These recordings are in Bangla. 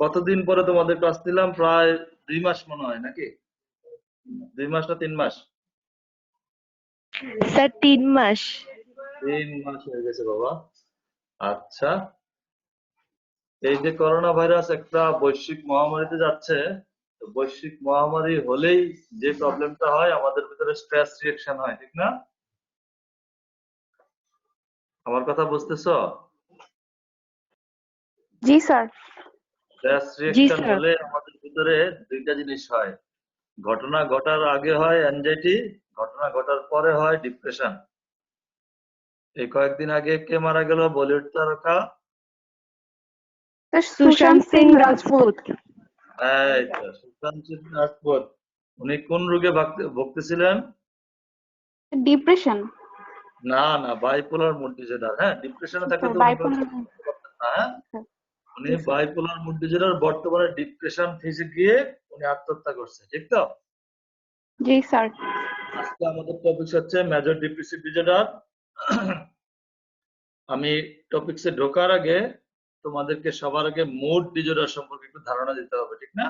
কতদিন পরে তোমাদের ক্লাস নিলাম? প্রায় 2 মাস মনে হয়, নাকি 2 মাস না 3 মাস? স্যার 3 মাস। 3 মাস হয়ে গেছে বাবা। আচ্ছা, এই যে করোনা ভাইরাস একটা বৈশ্বিক মহামারীতে যাচ্ছে, তো বৈশ্বিক মহামারী হলেই যে প্রবলেমটা হয়, আমাদের ভিতরে স্ট্রেস রিঅ্যাকশন হয়, ঠিক না? আমার কথা বুঝতেছো? জি স্যার। স্ট্রেস জি রিঅ্যাকশন স্যার। হলে আমাদের ভিতরে দুইটা জিনিস হয়। ঘটনা ঘটার আগে হয় অ্যাংজাইটি, ঘটনা ঘটার পরে হয় ডিপ্রেশন। এই কয়েকদিন আগে কে মারা গেল বলিউড তারকা? সুশান্ত সিং রাজপুত। এই তো সুশান্ত সিং রাজপুত। উনি কোন রোগে ভুগতেছিলেন? ডিপ্রেশন। না না, বাইপোলার মুড ডিসঅর্ডার। হ্যাঁ, ডিপ্রেশনে থাকলে স্যার তো উনি কোনো বাইপোলার। চিকিৎসা করতেন না। হ্যাঁ, উনি জি স্যার। বাইপোলার মুড ডিসঅর্ডার, বর্তমানে ডিপ্রেশন ফেজে গিয়ে উনি আত্মহত্যা করছে, ঠিক তো? জি স্যার। আজকে আমাদের টপিক হচ্ছে মেজর ডিপ্রেসিভ ডিসঅর্ডার। আমি টপিকসে ঢোকার আগে তোমাদেরকে সবার আগে মুড ডিসঅর্ডার সম্পর্কে একটু ধারণা দিতে হবে, ঠিক না?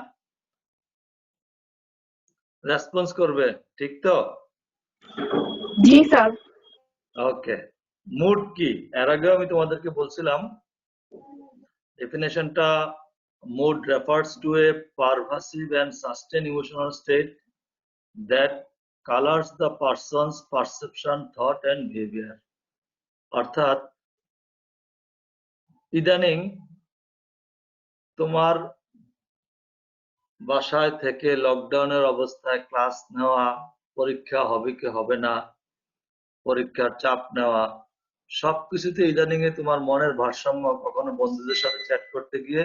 রেসপন্স করবে, ঠিক তো? জি স্যার। ওকে, মুড কি? এর আগেও আমি তোমাদেরকে বলছিলাম ডেফিনেশনটা। Mood refers to a pervasive and sustained emotional state that colors the person's perception, thought and behavior. অর্থাৎ ইদানিং তোমার বাসায় থেকে লকডাউনের অবস্থায় ক্লাস নেওয়া, পরীক্ষা হবে কি হবে না, পরীক্ষার চাপ নেওয়া, সবকিছুতে ইদানিং এ তোমার মনের ভারসাম্য, কখনো বন্ধুদের সাথে চ্যাট করতে গিয়ে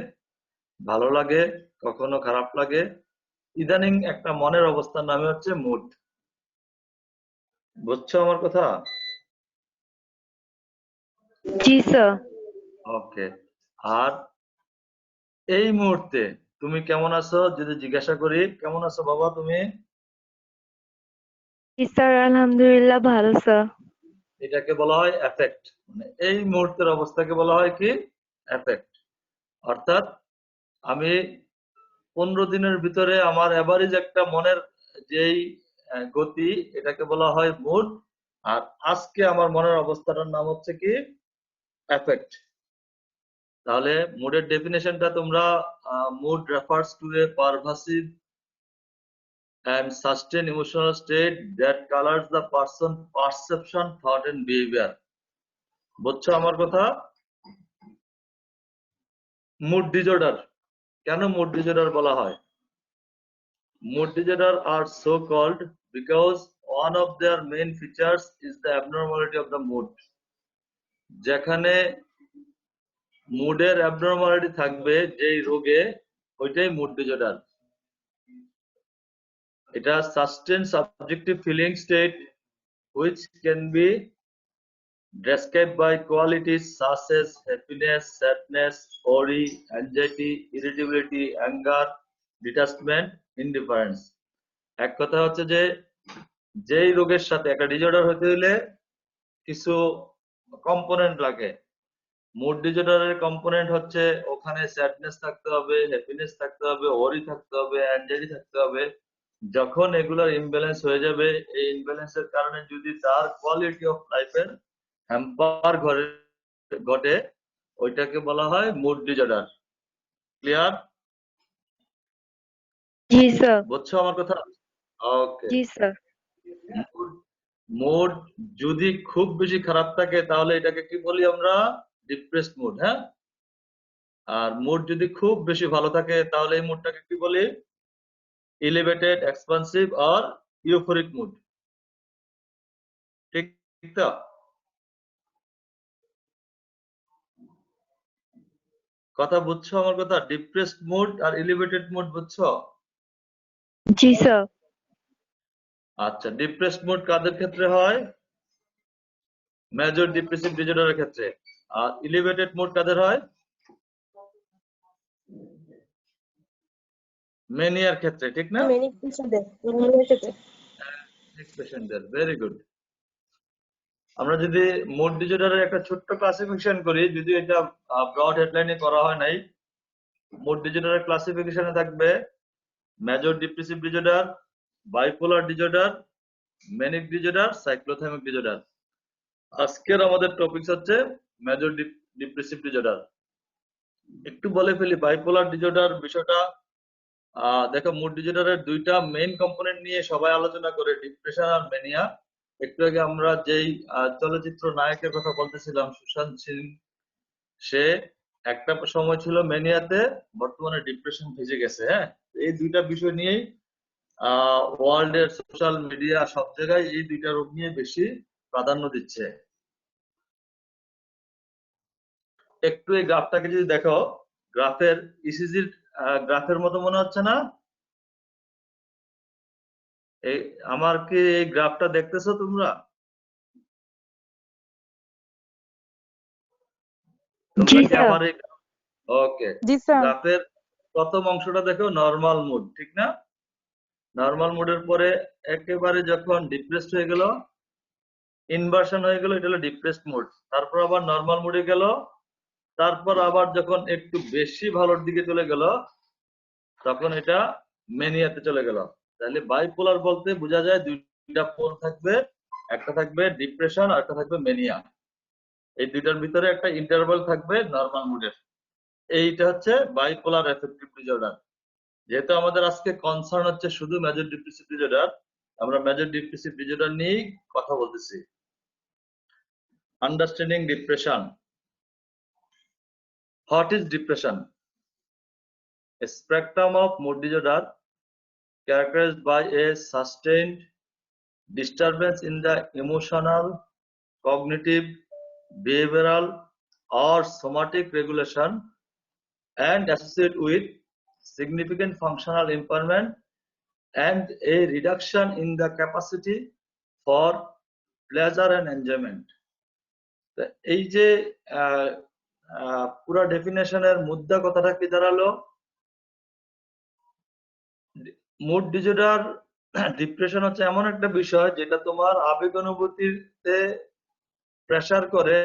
ভালো লাগে, কখনো খারাপ লাগে। ইদানিং একটা মনের অবস্থার নামে হচ্ছে মুড। বুঝছো আমার কথা? জি স্যার। ওকে। আর এই মুহূর্তে তুমি কেমন আছো যদি জিজ্ঞাসা করি, কেমন আছো বাবা তুমি? জি স্যার, আলহামদুলিল্লাহ ভালো স্যার। এটাকে বলা হয় এফেক্ট। মানে এই মুহূর্তের অবস্থাকে বলা হয় কি? এফেক্ট। অর্থাৎ আমি 15 দিনের ভিতরে আমার এভারেজ একটা মনের যেই গতি, এটাকে বলা হয় মুড। আর আজকে আমার মনের অবস্থাটার নাম হচ্ছে কি? এফেক্ট। তাহলে মুডের ডেফিনেশনটা তোমরা, mood refers to a pervasive and sustained emotional state that colors the person perception, thought and behavior. বুঝছো আমার কথা? মুড ডিসঅর্ডার কেন মুড ডিসঅর্ডার বলা হয়? Mood disorders are so called because one of their main features is the abnormality of the mood. যেখানে মুডের অ্যাবনর্মালিটি থাকবে যেই রোগে, ওইটাই মুড ডিসঅর্ডার। এটা sustained subjective feeling state which can be described by qualities such as happiness, sadness, worry, anxiety, irritability, anger, detachment, indifference. এক কথা হচ্ছে যে যেই রোগের সাথে একটা ডিসঅর্ডার হতে হলে কিছু কম্পোনেন্ট লাগে। মুড ডিসঅর্ডারের কম্পোনেন্ট হচ্ছে ওখানে স্যাডনেস থাকতে হবে, হ্যাপিনেস থাকতে হবে, ওয়ারি থাকতে হবে, অ্যাংজাইটি থাকতে হবে। যখন এগুলোর ইমব্যালেন্স হয়ে যাবে, এই ইমব্যালেন্সের কারণে যদি তার কোয়ালিটি অফ লাইফের হ্যাম্পার ঘটে, ওইটাকে বলা হয় মুড ডিসঅর্ডার। ক্লিয়ার? জি স্যার। বুঝছো আমার কথা? ওকে। জি স্যার। মুড যদি খুব বেশি খারাপ থাকে তাহলে এটাকে কি বলি আমরা? Depressed mood. হ্যাঁ, আর মুড যদি খুব বেশি ভালো থাকে তাহলে এই মুডটাকে কি বলি? এলিভেটেড, এক্সপানসিভ আর ইউফোরিক মুড। ঠিক তো? কথা বুঝছো আমার কথা? ডিপ্রেসড মুড আর এলিভেটেড মুড বুঝছো? জি স্যার। আচ্ছা, ডিপ্রেসড মুড কাদের ক্ষেত্রে হয়? মেজর ডিপ্রেসিভ ডিসঅর্ডারের ক্ষেত্রে। আর এলিভেটেড মুড কাদের হয়? মেনিয়ার ক্ষেত্রে, ঠিক না? ম্যানিক পেশেন্টদের। পেশেন্টদের। Very good. আমরা যদি মুড ডিসঅর্ডারের একটা ছোট্ট ক্লাসিফিকেশন করি, যদি এটা ব্রড হেডলাইনে করা হয় নাই, মুড ডিসঅর্ডারের ক্লাসিফিকেশনে থাকবে major depressive disorder, bipolar disorder, manic disorder, cyclothymic disorder. আজকের আমাদের টপিক হচ্ছে মেজর ডিপ্রেসিভ ডিসঅর্ডার। একটু বলে ফেলি বাইপোলার ডিসঅর্ডার বিষয়টা। দেখো, মুড ডিসঅর্ডারের দুইটা মেইন কম্পোনেন্ট নিয়ে সবাই আলোচনা করে, ডিপ্রেশন আর ম্যানিয়া। একটু আগে আমরা যেই চলচ্চিত্র নায়কের কথা বলতেছিলাম, সুশান্ত সিং, সে একটা সময় ছিল ম্যানিয়াতে, বর্তমানে ডিপ্রেশন ভেজে গেছে। হ্যাঁ, এই দুইটা বিষয় নিয়েই ওয়ার্ল্ড এর সোশ্যাল মিডিয়া সব জায়গায় এই দুইটা রোগ নিয়ে বেশি প্রাধান্য দিচ্ছে। একটু এই গ্রাফটাকে যদি দেখো, গ্রাফের ইসিজির গ্রাফের মতো মনে হচ্ছে না? এই আমার কি এই গ্রাফটা দেখতেছো তোমরা? জি তোমরা কি স্যার। আমার এই ওকে জি স্যার। গ্রাফের প্রথম অংশটা দেখো, নরমাল মুড, ঠিক না? নরমাল মুডের পরে একেবারে যখন ডিপ্রেসড হয়ে গেল, ইনভার্সন হয়ে গেল, এটা হলো ডিপ্রেসড মুড। তারপর আবার নরমাল মুডে গেল, তারপর আবার যখন একটু বেশি ভালোর দিকে চলে গেল, তখন এটা মেনিয়াতে চলে গেল। তাহলে বাইপোলার বলতে বোঝা যায় দুইটা পোল থাকবে, একটা থাকবে ডিপ্রেশন আর একটা থাকবে মেনিয়া। এই দুইটার ভিতরে একটা ইন্টারভাল থাকবে নরমাল মুডের। এইটা হচ্ছে বাইপোলার এফেক্টিভ ডিসঅর্ডার। যেহেতু আমাদের আজকে কনসার্ন হচ্ছে শুধু মেজর ডিপ্রেসিভ ডিসঅর্ডার, আমরা মেজর ডিপ্রেসিভ ডিসঅর্ডার নিয়েই কথা বলতেছি। Understanding depression. What is depression? A spectrum of mood disorder characterized by a sustained disturbance in the emotional, cognitive, behavioral, or somatic regulation and associated with significant functional impairment and a reduction in the capacity for pleasure and enjoyment. এই যে পুরো ডেফিনেশনের মুদ্রা কথাটা কি দাঁড়ালো? মুড ডিসঅর্ডার, ডিপ্রেশন হচ্ছে এমন একটা বিষয় যেটা তোমার আবেগ অনুভূতিতে প্রেসার করে,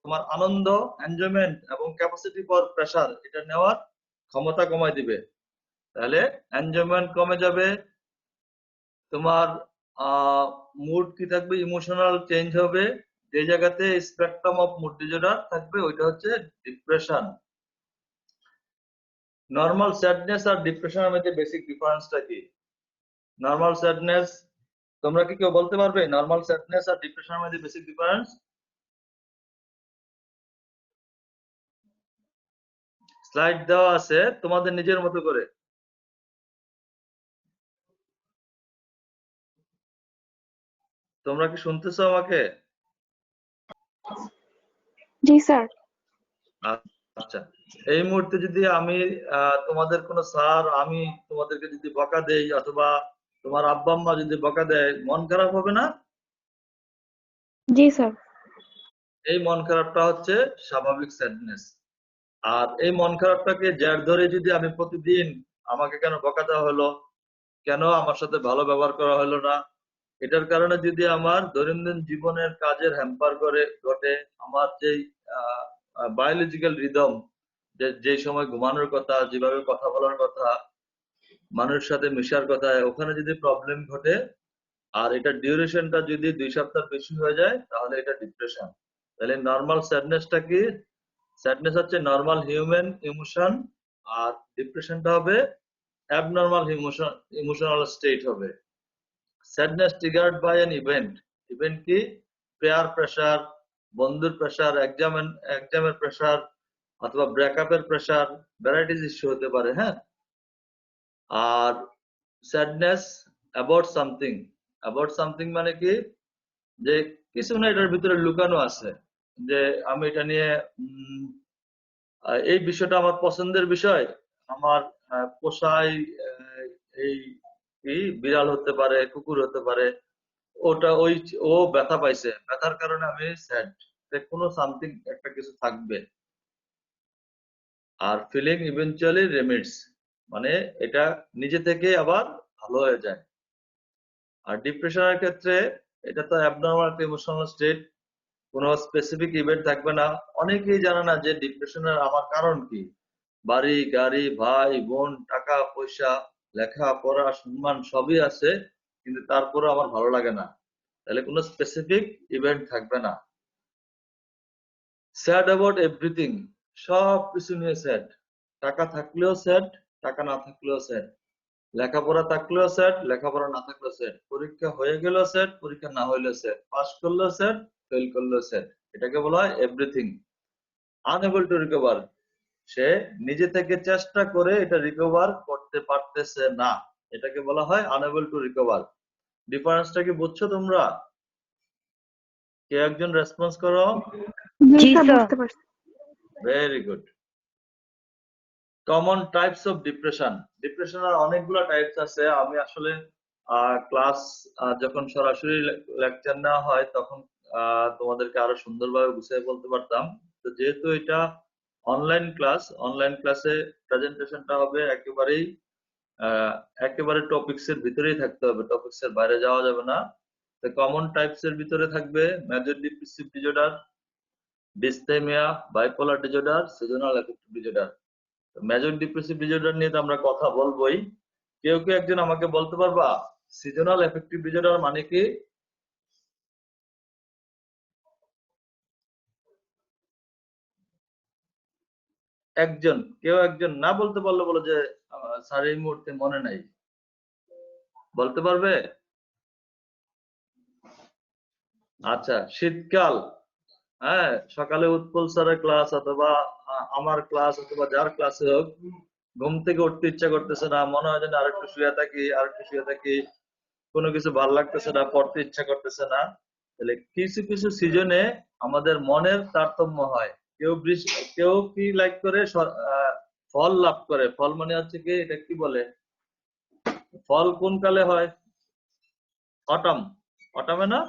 তোমার আনন্দ, এনজয়মেন্ট এবং ক্যাপাসিটি ফর প্রেসার, এটা নেওয়ার ক্ষমতা কমায় দিবে। তাহলে এনজয়মেন্ট কমে যাবে, তোমার মুড কি থাকবে, ইমোশনাল চেঞ্জ হবে। যে জায়গাতে স্পেকট্রাম অফ মুড ডিসঅর্ডার থাকবে ওইটা হচ্ছে ডিপ্রেশন। নর্মাল স্যাডনেস আর ডিপ্রেশনের মধ্যে বেসিক ডিফারেন্সটা কি? নর্মাল স্যাডনেস, তোমরা কি কেউ বলতে পারবে নর্মাল স্যাডনেস আর ডিপ্রেশনের মধ্যে বেসিক ডিফারেন্স? স্লাইড দেওয়া আছে, তোমাদের নিজের মতো করে। তোমরা কি শুনতেছো আমাকে? জি স্যার। আচ্ছা, এই মুহূর্তে যদি আমি তোমাদের কোনো স্যার, আমি তোমাদেরকে যদি বকা দেই অথবা তোমার আব্বা আম্মা যদি বকা দেয়, মন খারাপ হবে না? জি স্যার। এই মন খারাপটা হচ্ছে স্বাভাবিক স্যাডনেস। আর এই মন খারাপটাকে জের ধরে যদি আমি প্রতিদিন, আমাকে কেন বকা দেওয়া হলো, কেন আমার সাথে ভালো ব্যবহার করা হলো না, এটার কারণে যদি আমার দৈনন্দিন জীবনের কাজের হ্যাম্পার করে ঘটে, আমার যেই বায়োলজিক্যাল রিদম, যে সময় ঘুমানোর কথা, যেভাবে কথা বলার কথা, মানুষের সাথে মেশার কথা, ওখানে যদি প্রবলেম ঘটে, আর এটা ডিউরেশনটা যদি 2 সপ্তাহ বেশি হয়ে যায়, তাহলে এটা ডিপ্রেশন। তাহলে নর্মাল স্যাডনেসটা কি? স্যাডনেস হচ্ছে নর্মাল হিউম্যান ইমোশন, আর ডিপ্রেশনটা হবে অ্যাবনর্মাল ইমোশনাল স্টেট হবে। Sadness triggered by an event. Event কি? পেয়ার প্রেসার, বন্ধুর প্রেসার, এক্সামের প্রেসার, অথবা ব্রেকআপের প্রেসার, ভ্যারাইটিস ইস্যু হতে পারে। হ্যাঁ, আর sadness about something. About something মানে কি? যে কিছু না এটার ভিতরে লুকানো আছে, যে আমি এটা নিয়ে এই বিষয়টা আমার পছন্দের বিষয়, আমার পোষাই এই বিড়াল হতে পারে, কুকুর হতে পারে, ওটা ওই ও ব্যথা পাইছে, ব্যথার কারণে আমি স্যাড। কোনো সামথিং একটা কিছু থাকবে। আর ফিলিং ইভেনচুয়ালি রেমিডস, মানে এটা নিজে থেকে আবার ভালো হয়ে যায়। আর ডিপ্রেশনের ক্ষেত্রে এটা তো অ্যাবনর্মাল ইমোশনাল স্টেট, কোনো স্পেসিফিক ইভেন্ট থাকবে না। অনেকেই জানে না যে ডিপ্রেশনের আমার কারণ কি। বাড়ি গাড়ি ভাই বোন টাকা পয়সা লেখাপড়া সম্মান সবই আছে, কিন্তু তারপরে আমার ভালো লাগে না, তাহলে কোনো স্পেসিফিক ইভেন্ট থাকবে না। স্যাড অ্যাবাউট এভরিথিং, সব কিছু নিয়ে স্যাড, টাকা থাকলেও স্যাড, টাকা না থাকলেও স্যাড, লেখাপড়া থাকলেও স্যাড, লেখাপড়া না থাকলেও স্যাড, পরীক্ষা হয়ে গেলেও স্যাড, পরীক্ষা না হইলেও স্যাড, পাস করলেও স্যাড, ফেল করলেও স্যাড, এটাকে বলা হয় এভরিথিং। আনএবল টু রিকভার, সে নিজে থেকে চেষ্টা করে এটা রিকভার করতে পারতেছে না, এটাকে বলা হয় আনএবল টু রিকভার। ডিফারেন্সটা কি বুঝছো তোমরা? কে একজন রেসপন্স করো। জি জি স্যার, স্যার। বুঝতে পারছি। Very good. Common types of depression, ডিপ্রেশনের অনেকগুলো টাইপস আছে। আমি আসলে ক্লাস যখন সরাসরি লেকচার নেওয়া হয় তখন তোমাদেরকে আরো সুন্দরভাবে বুঝিয়ে বলতে পারতাম। তো যেহেতু এটা অনলাইন ক্লাস, অনলাইন ক্লাসে প্রেজেন্টেশনটা হবে একেবারে টপিকস এর ভিতরেই থাকতে হবে, টপিকস এর বাইরে যাওয়া যাবে না। তো কমন টাইপস এর ভিতরে থাকবে major depressive disorder, dysthymia, bipolar disorder, seasonal affective disorder. Major depressive disorder নিয়ে তো আমরা কথা বলবোই। কেউ কেউ একজন আমাকে বলতে পারবা সিজনাল অ্যাফেক্টিভ ডিসঅর্ডার মানে কি? কেউ একজন না বলতে পারলে বলো যে স্যার এই মুহূর্তে মনে নাই, বলতে পারবে? আচ্ছা, শীতকাল, হ্যাঁ, সকালে উৎপল স্যারের ক্লাস অথবা আমার ক্লাস অথবা যার ক্লাসে হোক, ঘুম থেকে উঠতে ইচ্ছা করতেছে না, মনে হয় যেন আরেকটু শুয়ে থাকি, কোনো কিছু ভালো লাগতেছে না, পড়তে ইচ্ছা করতেছে না। তাহলে কিছু কিছু সিজনে আমাদের মনের তারতম্য হয়। কেউ কি লাইক করে ফল লাভ করে, ফল মানে হচ্ছে কি, এটা কি বলে, ফল কোন কালে হয়? অটাম, অটামে না?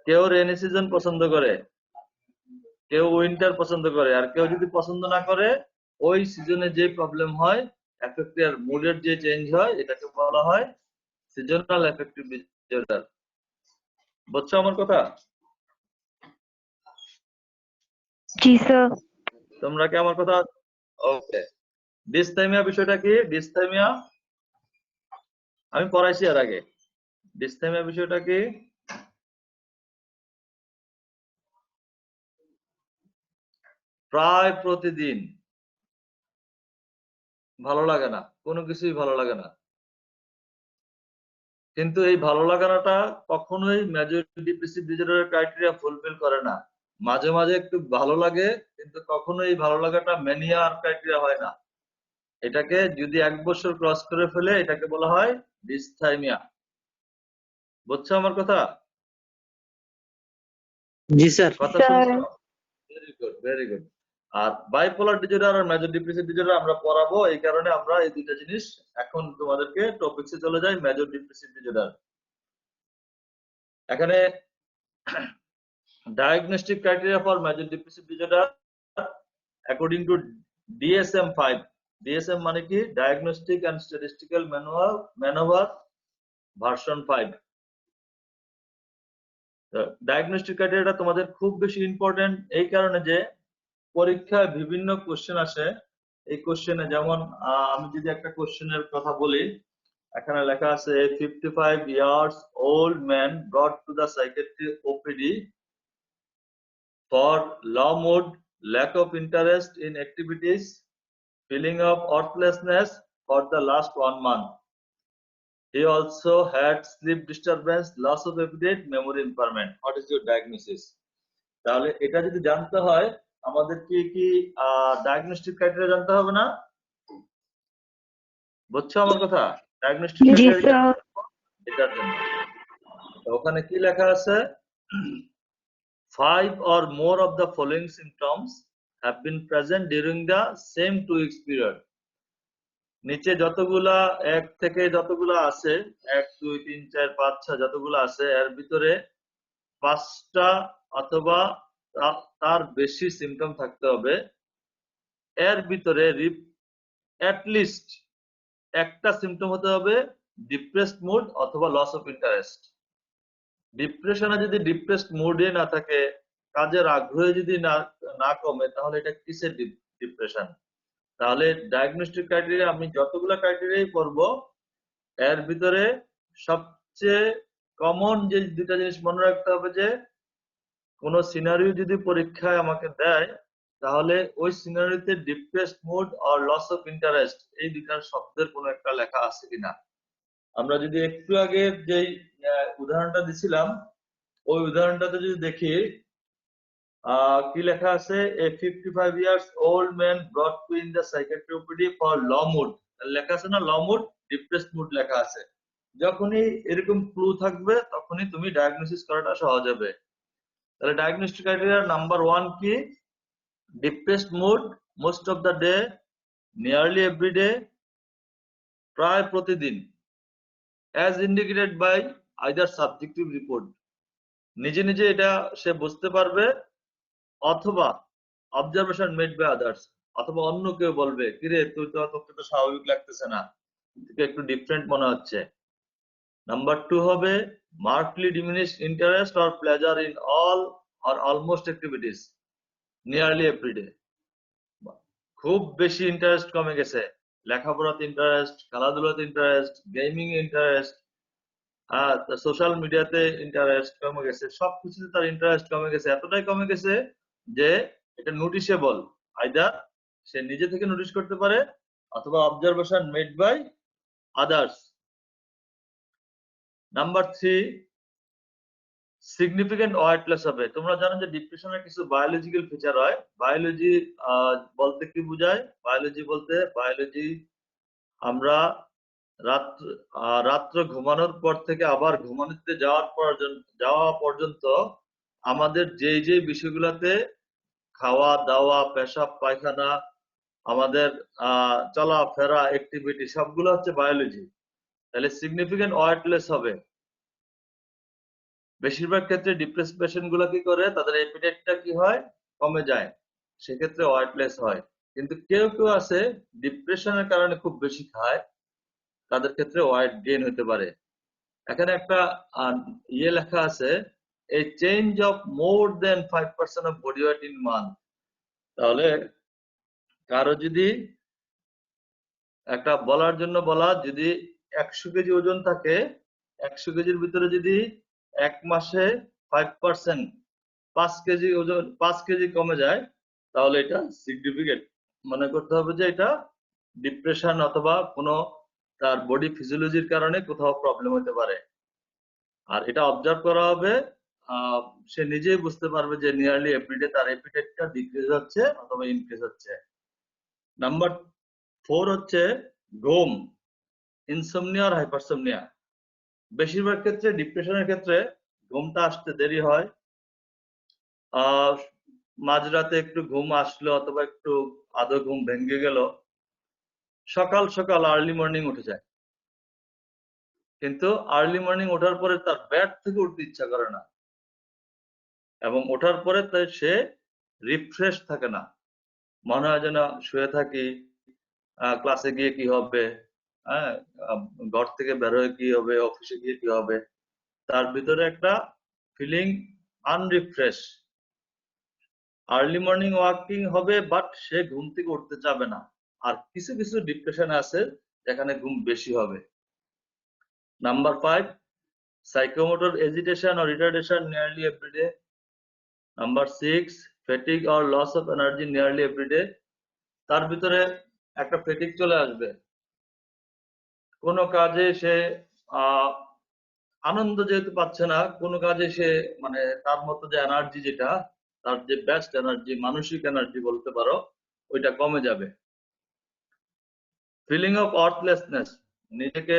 কেউ রেনি সিজন পছন্দ করে, কেউ উইন্টার পছন্দ করে, আর কেউ যদি পছন্দ না করে, ওই সিজনে যে প্রবলেম হয়, অ্যাফেক্টিভ মুডের যে চেঞ্জ হয়, এটাকে বলা হয় সিজনাল অ্যাফেক্টিভ ডিসঅর্ডার। বুঝছো আমার কথা? জি স্যার। তোমরা কি আমার কথা? ওকে। ডিসথাইমিয়া বিষয়টা কি? ডিসথাইমিয়া আমি পড়াইছি এর আগে। ডিসথাইমিয়া বিষয়টা কি? প্রায় প্রতিদিন ভালো লাগে না, কোনো কিছুই ভালো লাগে না, কিন্তু এই ভালো লাগাটা কখনোই মেজর ডিপ্রেসিভ ডিসঅর্ডারের ক্রাইটেরিয়া ফুলফিল করে না। মাঝে মাঝে একটু ভালো লাগে, কিন্তু কখনোই এই ভালো লাগাটা ম্যানিয়া আর ক্রাইটেরিয়া হয় না। এটাকে যদি 1 বছর ক্রস করে ফেলে, এটাকে বলা হয় ডিসথাইমিয়া। বুঝছো আমার কথা? জি স্যার। কথা স্যার। শুনছো? Very good, very good. আর বাইপোলার ডিসঅর্ডার আর মেজর ডিপ্রেসিভ ডিসঅর্ডার আমরা পড়াবো, এই কারণে আমরা এই দুইটা জিনিস এখন তোমাদেরকে টপিকসে চলে যাই। মেজর ডিপ্রেসিভ ডিসঅর্ডার, এখানে diagnostic criteria for major depressive disorder according to DSM-5. DSM মানে কি? Diagnostic and Statistical Manual version 5। Diagnostic ক্রাইটেরিয়াটা তোমাদের খুব বেশি ইম্পর্টেন্ট, এই কারণে যে পরীক্ষায় বিভিন্ন কোশ্চেন আসে। এই কোশ্চেনে যেমন আমি যদি একটা কোশ্চেনের কথা বলি, এখানে লেখা আছে 55 years old man brought to the psychiatric OPD for low mood, lack of interest in activities, feeling of worthlessness for the last 1 month. He also had sleep disturbance, loss of appetite, memory impairment. What is your diagnosis? তাহলে এটা যদি জানতে হয়, আমাদের কি কি ডায়াগনস্টিক ক্রাইটেরিয়া জানতে হবে না? বুঝছো আমার কথা? ডায়াগনস্টিক জি ক্রাইটেরিয়া স্যার। এটার জন্য। তো ওখানে কি লেখা আছে? 5 or more of the following symptoms have been present during the same 2 weeks period. নিচে যতগুলা এক থেকে যতগুলা আছে, 1 2 3 4 5 6 যতগুলো আছে, এর ভিতরে 5টা অথবা তার বেশি সিম্পটম থাকতে হবে। এর ভিতরে অ্যাটলিস্ট একটা সিম্পটম হতে হবে ডিপ্রেসড মুড অথবা লস অফ ইন্টারেস্ট। ডিপ্রেশনে যদি ডিপ্রেসড মুডে না থাকে, কাজের আগ্রহ যদি না না কমে, তাহলে এটা কিসের ডিপ্রেশন? তাহলে ডায়াগনস্টিক ক্রাইটেরিয়া আমি যতগুলো ক্রাইটেরিয়াই পড়বো, এর ভিতরে সবচেয়ে কমন যে দুটা জিনিস মনে রাখতে হবে, যে কোন সিনারিও যদি পরীক্ষায় আমাকে দেয়, তাহলে ওই সিনারিওতে ডিপ্রেসড মুড আর লস অফ ইন্টারেস্ট এই দুটার শব্দের কোন একটা লেখা আছে কিনা। আমরা যদি একটু আগে যে উদাহরণটা দিছিলাম, ওই উদাহরণটাতে যদি দেখি কি লেখা আছে, a 55 years old man brought to in the psychiatry OPD for low mood, লেখা আছে না লো মুড, ডিপ্রেসড মুড লেখা আছে। যখনই এরকম ক্লু থাকবে তখনই তুমি ডায়াগনোসিস করাটা সহজ হবে। তাহলে ডায়াগনস্টিক ক্রাইটেরিয়া নাম্বার 1 কি? Depressed mood most of the day, nearly every day, প্রায় প্রতিদিন, as indicated by either subjective report, নিজে নিজে এটা সে বুঝতে পারবে, অথবা অবজারভেশন মেড বাই আদার্স, অথবা অন্য কেউ বলবে কিরে তুই তো তোকে তো স্বাভাবিক লাগতেছে না, তোকে একটু ডিফারেন্ট মনে হচ্ছে। নাম্বার 2 হবে markedly diminished interest or pleasure in all or almost activities nearly everyday, খুব বেশি ইন্টারেস্ট কমে গেছে, লেখাপড়াতে ইন্টারেস্ট, খেলাধুলাতে ইন্টারেস্ট, গেমিং এ ইন্টারেস্ট, সোশ্যাল মিডিয়াতে ইন্টারেস্ট কমে গেছে, সবকিছুতে তার ইন্টারেস্ট কমে গেছে, এতটাই কমে গেছে যে এটা নোটিশেবল, আইদার সে নিজে থেকে নোটিশ করতে পারে অথবা observation made by others. Number 3 significant weightless হবে। তোমরা জানো যে ডিপ্রেশনের কিছু বায়োলজিক্যাল ফিচার হয়। বায়োলজি বলতে কি বোঝায়? বায়োলজি আমরা রাত্র ঘুমানোর পর থেকে আবার ঘুমানোতে যাওয়া পর্যন্ত আমাদের যে যে বিষয়গুলোতে খাওয়া দাওয়া, পেশাব পায়খানা, আমাদের চলাফেরা, অ্যাক্টিভিটি সবগুলো হচ্ছে বায়োলজি। তাহলে সিগনিফিকেন্ট ওয়েটলেস হবে। বেশিরভাগ ক্ষেত্রে ডিপ্রেস পেশেন্ট গুলো কি করে, তাদের এপিটাইটটা কি হয়, কমে যায়, সেক্ষেত্রে ওয়েটলেস হয়। কিন্তু কেউ কেউ আছে ডিপ্রেশনের কারণে খুব বেশি খায়, তাদের ক্ষেত্রে ওয়েট গেইন হতে পারে। এখানে একটা লেখা আছে, a change of more than 5% of body weight in month. তাহলে কারো যদি একটা বলার জন্য বলা, যদি 100 কেজি ওজন থাকে, 100 কেজির ভিতরে যদি এক মাসে 5%, 5 কেজি ওজন 5 কেজি কমে যায়, তাহলে এটা সিগনিফিকেন্ট মনে করতে হবে যে এটা ডিপ্রেশন অথবা কোনো তার বডি ফিজিওলজির কারণে কোথাও প্রবলেম হতে পারে। আর এটা অবজার্ভ করা হবে, সে নিজেই বুঝতে পারবে যে নিয়ারলি এভরিডে তার এপিটাইটটা ডিক্রিজ হচ্ছে অথবা ইনক্রিজ হচ্ছে। নাম্বার 4 হচ্ছে ঘুম, ইনসোমনিয়া আর হাইপারসোমনিয়া। বেশিরভাগ ক্ষেত্রে ডিপ্রেশনের ক্ষেত্রে ঘুমটা আসতে দেরি হয়, মাঝরাতে একটু ঘুম আসলো অথবা একটু আধো ঘুম ভেঙে গেল, সকাল সকাল আর্লি মর্নিং উঠে যায়, কিন্তু আর্লি মর্নিং ওঠার পরে তার বেড থেকে উঠতে ইচ্ছা করে না, এবং ওঠার পরে সে রিফ্রেশ থাকে না, মনে হয় যেন শুয়ে থাকি, ক্লাসে গিয়ে কি হবে, হ্যাঁ, ঘর থেকে বের হয়ে কি হবে, অফিসে গিয়ে কি হবে, তার ভিতরে একটা ফিলিং আনরিফ্রেশ। আর্লি মর্নিং ওয়াকিং হবে, বাট সে ঘুম থেকে উঠতে চাবে না। আর কিছু কিছু ডিপ্রেশন আছে যেখানে ঘুম বেশি হবে। Number 5 psychomotor agitation or retardation nearly every day. Number 6 fatigue or loss of energy nearly every day. তার ভিতরে একটা ফেটিক চলে আসবে, কোনো কাজে সে আনন্দ যেহেতু পাচ্ছে না, কোনো কাজে সে মানে তার মতো যে এনার্জি, যেটা তার যে বেস্ট এনার্জি, মানসিক এনার্জি বলতে পারো, ওইটা কমে যাবে। ফিলিং অফ আর্থলেসনেস, নিজেকে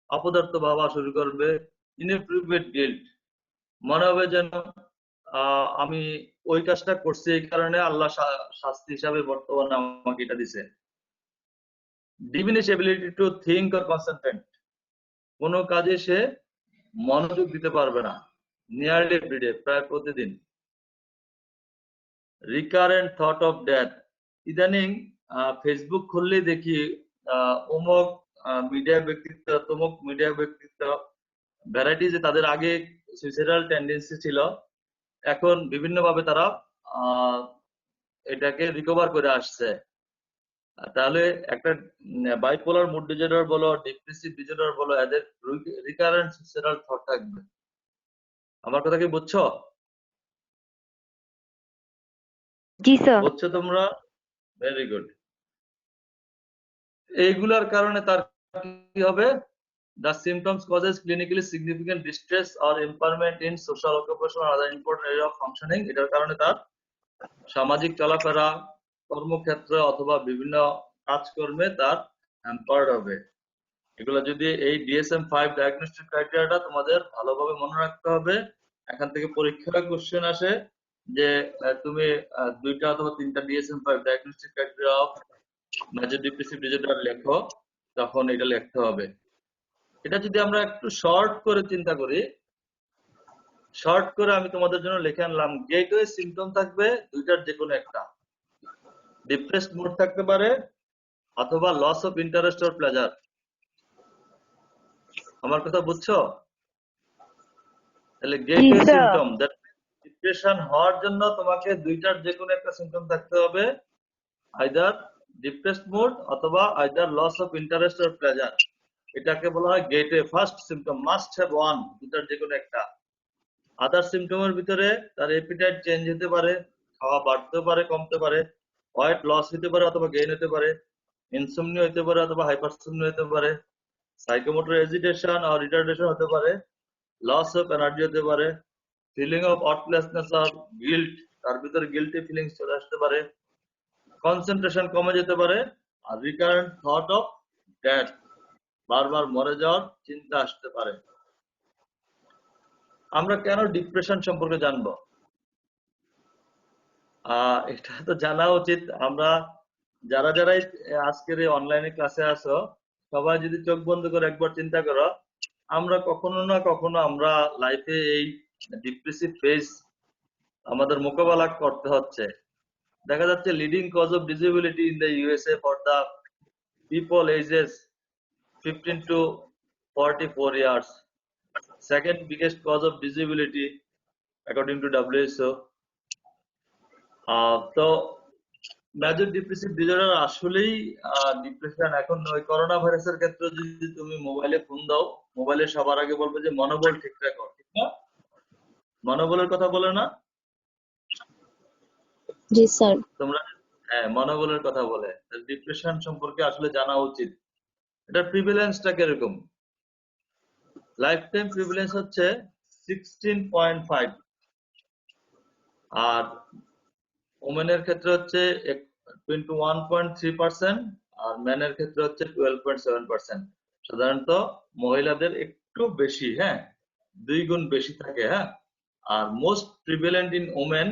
অপদার্থ ভাবা শুরু করবে। ইনএপ্রোপ্রিয়েট গিল্ট, মনে হবে যেন আমি ওই কাজটা করছি এই কারণে আল্লাহ শাস্তি হিসাবে বর্তমানে আমাকে এটা দিছে। Diminish ability to think or concentrate, কোনো কাজে সে মনোযোগ দিতে পারবে না, নিয়ারলি এভরিডে, প্রায় প্রতিদিন। রিকারেন্ট থট অফ ডেথ, ইদানিং ফেসবুক খুললেই দেখি অমুক মিডিয়া ব্যক্তিত্ব, তমুক মিডিয়া ব্যক্তিত্ব, ভ্যারাইটি, যে তাদের আগে সুইসাইডাল টেন্ডেন্সি ছিল, এখন বিভিন্নভাবে তারা এটাকে রিকভার করে আসছে। তাহলে একটা বাইপোলার মুড ডিসঅর্ডার বলো, ডিপ্রেসিভ ডিসঅর্ডার বলো, এদের রিকারেন্ট সুইসাইডাল থট থাকবে। আমার কথা কি বুঝছো? জি স্যার। বুঝছো তোমরা? Very good. এইগুলার কারণে তার কি হবে? The symptoms causes clinically significant distress or impairment in social, occupational, or other important area of functioning. এটার কারণে তার সামাজিক চলাফেরা, কর্মক্ষেত্র অথবা বিভিন্ন কাজকর্মে তার হ্যাম্পার্ড হবে। এগুলো যদি এই DSM-5 ডায়াগনস্টিক ক্রাইটেরিয়াটা তোমাদের ভালোভাবে মনে রাখতে হবে। এখান থেকে পরীক্ষার কোশ্চেন আসে যে তুমি 2টা অথবা 3টা DSM-5 diagnostic criteria of major depressive disorder লেখো, তখন এটা লিখতে হবে। এটা যদি আমরা একটু শর্ট করে চিন্তা করি, শর্ট করে আমি তোমাদের জন্য লিখে আনলাম, গেটওয়ে সিম্পটম থাকবে 2টার যে কোনো একটা। ডিপ্রেসড মুড থাকতে পারে অথবা loss of interest or pleasure. আমার কথা বুঝছো? তাহলে গেটওয়ে সিম্পটম, দ্যাট ডিপ্রেশন হওয়ার জন্য তোমাকে 2টার যে কোনো একটা সিম্পটম থাকতে হবে, আইদার ডিপ্রেসড মুড অথবা either loss of interest or pleasure. এটাকে বলা হয় gateway. First symptom must have one, 2টার যে কোনো একটা। আদার সিম্পটমের ভিতরে তার এপিটাইট চেঞ্জ হতে পারে, খাওয়া বাড়তে পারে, কমতে পারে, ওয়েট লস হতে পারে অথবা গেইন হতে পারে, ইনসোমনিয়া হতে পারে অথবা হাইপারসোমনিয়া হতে পারে, সাইকোমোটর এজিটেশন আর রিটার্ডেশন হতে পারে, লস অফ এনার্জি হতে পারে, ফিলিং অফ আউটলেসনেস আর গিল্ট, তার ভিতরে গিল্টি ফিলিংস চলে আসতে পারে, কনসেন্ট্রেশন কমে যেতে পারে, আর রিকারেন্ট থট অফ ডেথ, বারবার মরে যাওয়ার চিন্তা আসতে পারে। আমরা কেন ডিপ্রেশন সম্পর্কে জানবো? এটা তো জানা উচিত। আমরা যারাই আজকের এই অনলাইনে ক্লাসে আসো, সবাই যদি চোখ বন্ধ করে একবার চিন্তা করো, আমরা কখনো না কখনো আমরা লাইফে এই ডিপ্রেসিভ ফেজ আমাদের মোকাবেলা করতে হচ্ছে। দেখা যাচ্ছে leading cause of disability in the USA for the people ages 15 to 44 years, second biggest cause of disability according to WHO. তো মেজর ডিপ্রেসিভ ডিসঅর্ডার আসলেই ডিপ্রেশন। এখন ওই করোনা ভাইরাসের ক্ষেত্রে যদি তুমি মোবাইলে ফোন দাও, মোবাইলে সবার আগে বলবে যে মনোবল ঠিক রাখো, ঠিক না? মনোবলের কথা বলে না? জি স্যার। তোমরা হ্যাঁ, মনোবলের কথা বলে। ডিপ্রেশন সম্পর্কে আসলে জানা উচিত। এটার প্রিভিলেন্সটা কিরকম? লাইফ টাইম প্রিভিলেন্স হচ্ছে 16.5, আর ওমেনের ক্ষেত্রে হচ্ছে 21.3%, আর মেনের ক্ষেত্রে হচ্ছে 12.7%। সাধারণত মহিলাদের একটু বেশি, হ্যাঁ, 2 গুণ বেশি থাকে, হ্যাঁ। আর most prevalent in women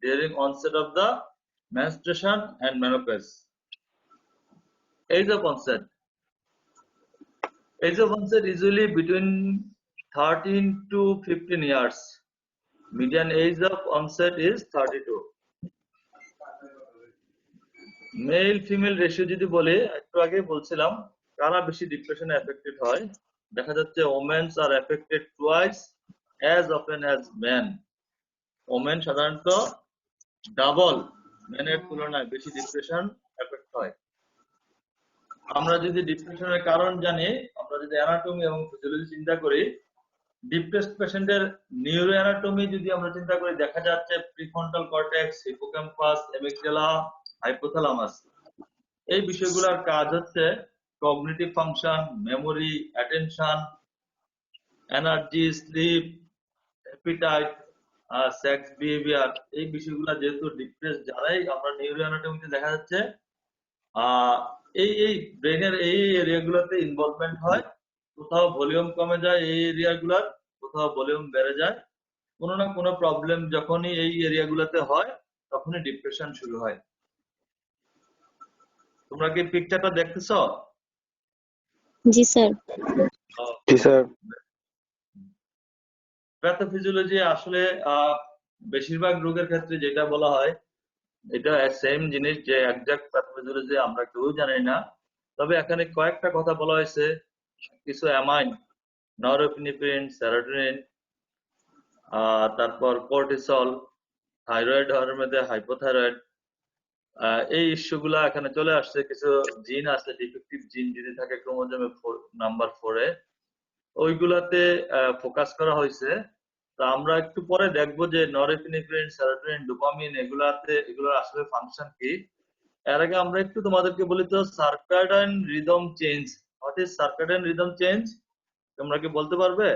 during onset of the menstruation and menopause. Age of onset. Age of onset usually between 13 to 15 years. Median age of onset is 32. Male female ratio যদি বলে, একটু আগে বলছিলাম কারা বেশি ডিপ্রেশনে এফেক্টেড হয়। দেখা যাচ্ছে ওমেন্স আর affected twice as often as men. Women সাধারণত ডাবল মেনের তুলনায় বেশি ডিপ্রেশন এফেক্ট হয়। আমরা যদি ডিপ্রেশনের কারণ জানি, আমরা যদি অ্যানাটমি এবং ফিজিওলজি চিন্তা করি, ডিপ্রেসড পেশেন্টের নিউরো অ্যানাটমি যদি আমরা চিন্তা করি, দেখা যাচ্ছে prefrontal cortex, hippocampus, amygdala, hypothalamus, এই বিষয়গুলোর কাজ হচ্ছে cognitive function, memory, attention, energy, sleep, appetite, sex behaviour, এই বিষয়গুলো যেহেতু ডিপ্রেস যারাই আমরা নিউরো অ্যানাটমিতে দেখা যাচ্ছে এই ব্রেনের এই এরিয়াগুলোতে ইনভলভমেন্ট হয়। কোথাও ভলিউম কমে যায় এই এরিয়াগুলোর, কোথাও ভলিউম বেড়ে যায়। কোনো না কোনো প্রবলেম যখনই এই এরিয়াগুলোতে হয়, তখনই ডিপ্রেশন শুরু হয়। তোমরা কি পিকচারটা দেখতেছো? জি স্যার। জি স্যার। প্যাথোফিজিওলজি আসলে বেশিরভাগ রোগের ক্ষেত্রে যেটা বলা হয়, এটা সেম জিনিস, যে একজ্যাক্ট প্যাথোফিজিওলজি আমরা কেউ জানি না। তবে এখানে কয়েকটা কথা বলা হয়েছে, কিছু অ্যামাইন, নরএপিনেফ্রিন, সেরোটোনিন, তারপর কর্টিসল, থাইরয়েড হরমোনে হাইপোথাইরয়েড, এই ইস্যুগুলা এখানে চলে আসছে। কিছু জিন আছে, ডিফেক্টিভ জিন যদি থাকে ক্রোমোজোমে নাম্বার 4-এ, ওইগুলাতে ফোকাস করা হয়েছে। তো আমরা একটু পরে দেখবো যে নরএপিনেফ্রিন, সেরোটোনিন, ডোপামিন এগুলোর আসলে ফাংশন কি। এর আগে আমরা একটু তোমাদেরকে বলি তো circadian rhythm change. What is circadian rhythm change? তোমরা কি বলতে পারবে?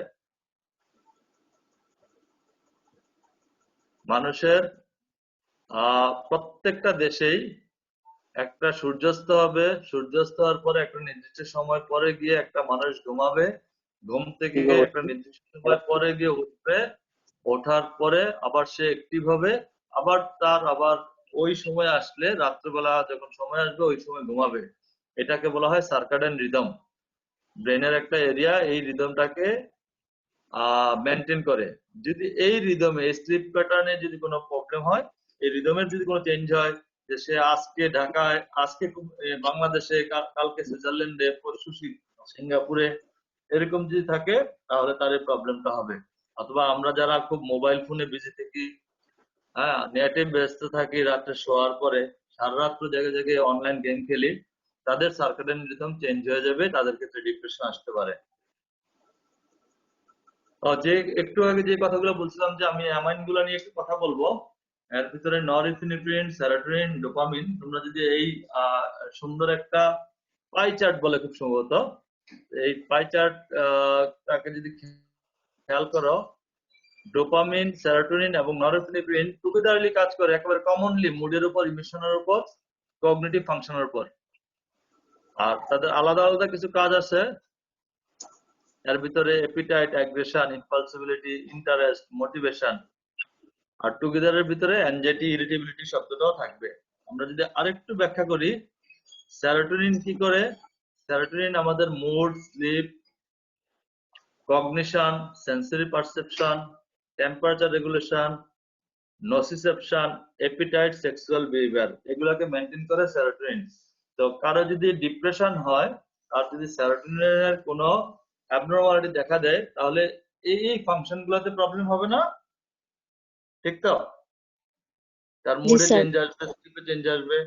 মানুষের প্রত্যেকটা দেশেই একটা সূর্যাস্ত হবে, সূর্যাস্ত হওয়ার পরে একটা নির্দিষ্ট সময় পরে গিয়ে একটা মানুষ ঘুমাবে, ঘুম থেকে একটা নির্দিষ্ট সময় পরে গিয়ে উঠবে, ওঠার পরে আবার সে অ্যাক্টিভ হবে, আবার ওই সময় আসলে রাত্রেবেলা যখন সময় আসবে ওই সময় ঘুমাবে। এটাকে বলা হয় সার্কাডিয়ান রিদম। ব্রেনের একটা এরিয়া এই রিদমটাকে মেনটেন করে। যদি এই রিদমে, স্লিপ প্যাটার্নে যদি কোনো প্রবলেম হয়, এই রিদমের যদি কোনো চেঞ্জ হয়, যে সে আজকে ঢাকায়, আজকে বাংলাদেশে, কালকে সুইজারল্যান্ডে, পরশু সিঙ্গাপুরে, এরকম যদি থাকে তাহলে তার এই প্রবলেমটা হবে। অথবা আমরা যারা খুব মোবাইল ফোনে বিজি থাকি, নেটে ব্যস্ত থাকি, রাত্রে শোয়ার পরে সারা রাত্র জেগে জেগে অনলাইন গেম খেলি, তাদের সার্কাডিয়ান রিদম চেঞ্জ হয়ে যাবে, তাদের ক্ষেত্রে ডিপ্রেশন আসতে পারে। যে একটু আগে যে কথাগুলো বলছিলাম যে আমি অ্যামাইন গুলো নিয়ে একটু কথা বলবো। এর ভিতরে নরএপিনেফ্রিন, সেরোটোনিন, ডোপামিন। তোমরা যদি এই সুন্দর একটা পাই চার্ট বলে খুব সম্ভবত, এই পাই চার্ট টাকে যদি খেয়াল করো, ডোপামিন, সেরোটোনিন এবং নরএপিনেফ্রিন টুগেদারলি কাজ করে একেবারে কমনলি মুডের উপর, ইমোশনের উপর, কগনিটিভ ফাংশনের উপর। আর তাদের আলাদা আলাদা কিছু কাজ আছে। এর ভিতরে অ্যাপিটাইট, অ্যাগ্রেশন, ইম্পালসিবিলিটি, ইন্টারেস্ট, মোটিভেশন। আর টুগেদারের ভিতরে অ্যাংজাইটি, ইরিটেবিলিটি শব্দটাও থাকবে। আমরা যদি আরেকটু ব্যাখ্যা করি, সেরোটোনিন কি করে? সেরোটোনিন আমাদের mood, sleep, cognition, sensory perception, temperature regulation, nociception, appetite, sexual behaviour, এগুলোকে মেনটেন করে সেরোটোনিন। তো কারো যদি ডিপ্রেশন হয়, আর যদি সেরোটোনিনের কোনো অ্যাবনর্মালিটি দেখা দেয়, তাহলে এই ফাংশন গুলোতে প্রবলেম হবে না? ঠিক তো? তার জি মুডে স্যার। চেঞ্জ আসবে, স্লিপে চেঞ্জ আসবে।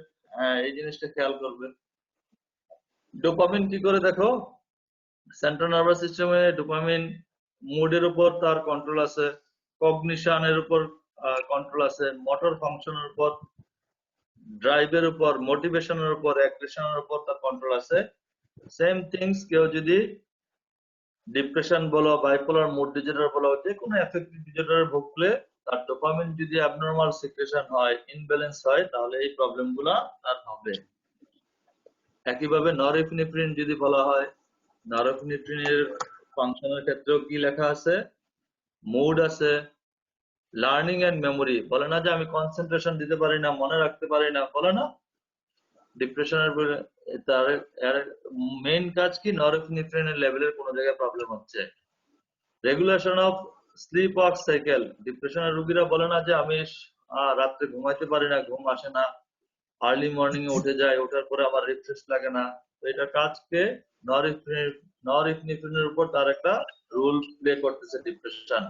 এই জিনিসটা খেয়াল করবে। ডোপামিন কি করে দেখো, সেন্ট্রাল নার্ভাস সিস্টেমে ডোপামিন মুডের উপর তার কন্ট্রোল আছে, কগনিশনের উপর কন্ট্রোল আছে, মোটর ফাংশনের উপর, ড্রাইভের উপর, মোটিভেশনের উপর, অ্যাগ্রেশনের উপর তার কন্ট্রোল আছে। সেম থিংস কেউ যদি ডিপ্রেশন বলো, বাইপোলার মুড ডিসঅর্ডার বলো, যে কোনো অ্যাফেক্টিভ ডিসঅর্ডারে ভুগলে তার ডোপামিন যদি অ্যাবনর্মাল সিক্রেশন হয়, ইনব্যালেন্স হয়, তাহলে এই প্রবলেমগুলো তার হবে। একইভাবে নরএপিনেফ্রিন যদি বলা হয়, নরএপিনেফ্রিনের ফাংশনের ক্ষেত্রেও কি লেখা আছে? মুড আছে, লার্নিং এন্ড মেমোরি। বলে না যে আমি কনসেন্ট্রেশন দিতে পারি না, মনে রাখতে পারি না, বলে না? ডিপ্রেশনের তার মেইন কাজ কি? নরএপিনেফ্রিনের লেভেলের কোনো জায়গায় প্রবলেম হচ্ছে। Regulation of sleep work cycle. ডিপ্রেশনের রোগীরা বলে না যে আমি রাত্রে ঘুমাইতে পারি না, ঘুম আসে না, আর্লি মর্নিং এ উঠে যায়, ওঠার পরে আমার রিফ্রেশ লাগে না। তো এটা কাজকে নরএপিনেফ্রিনের উপর তার একটা রোল প্লে করতেছে ডিপ্রেশন।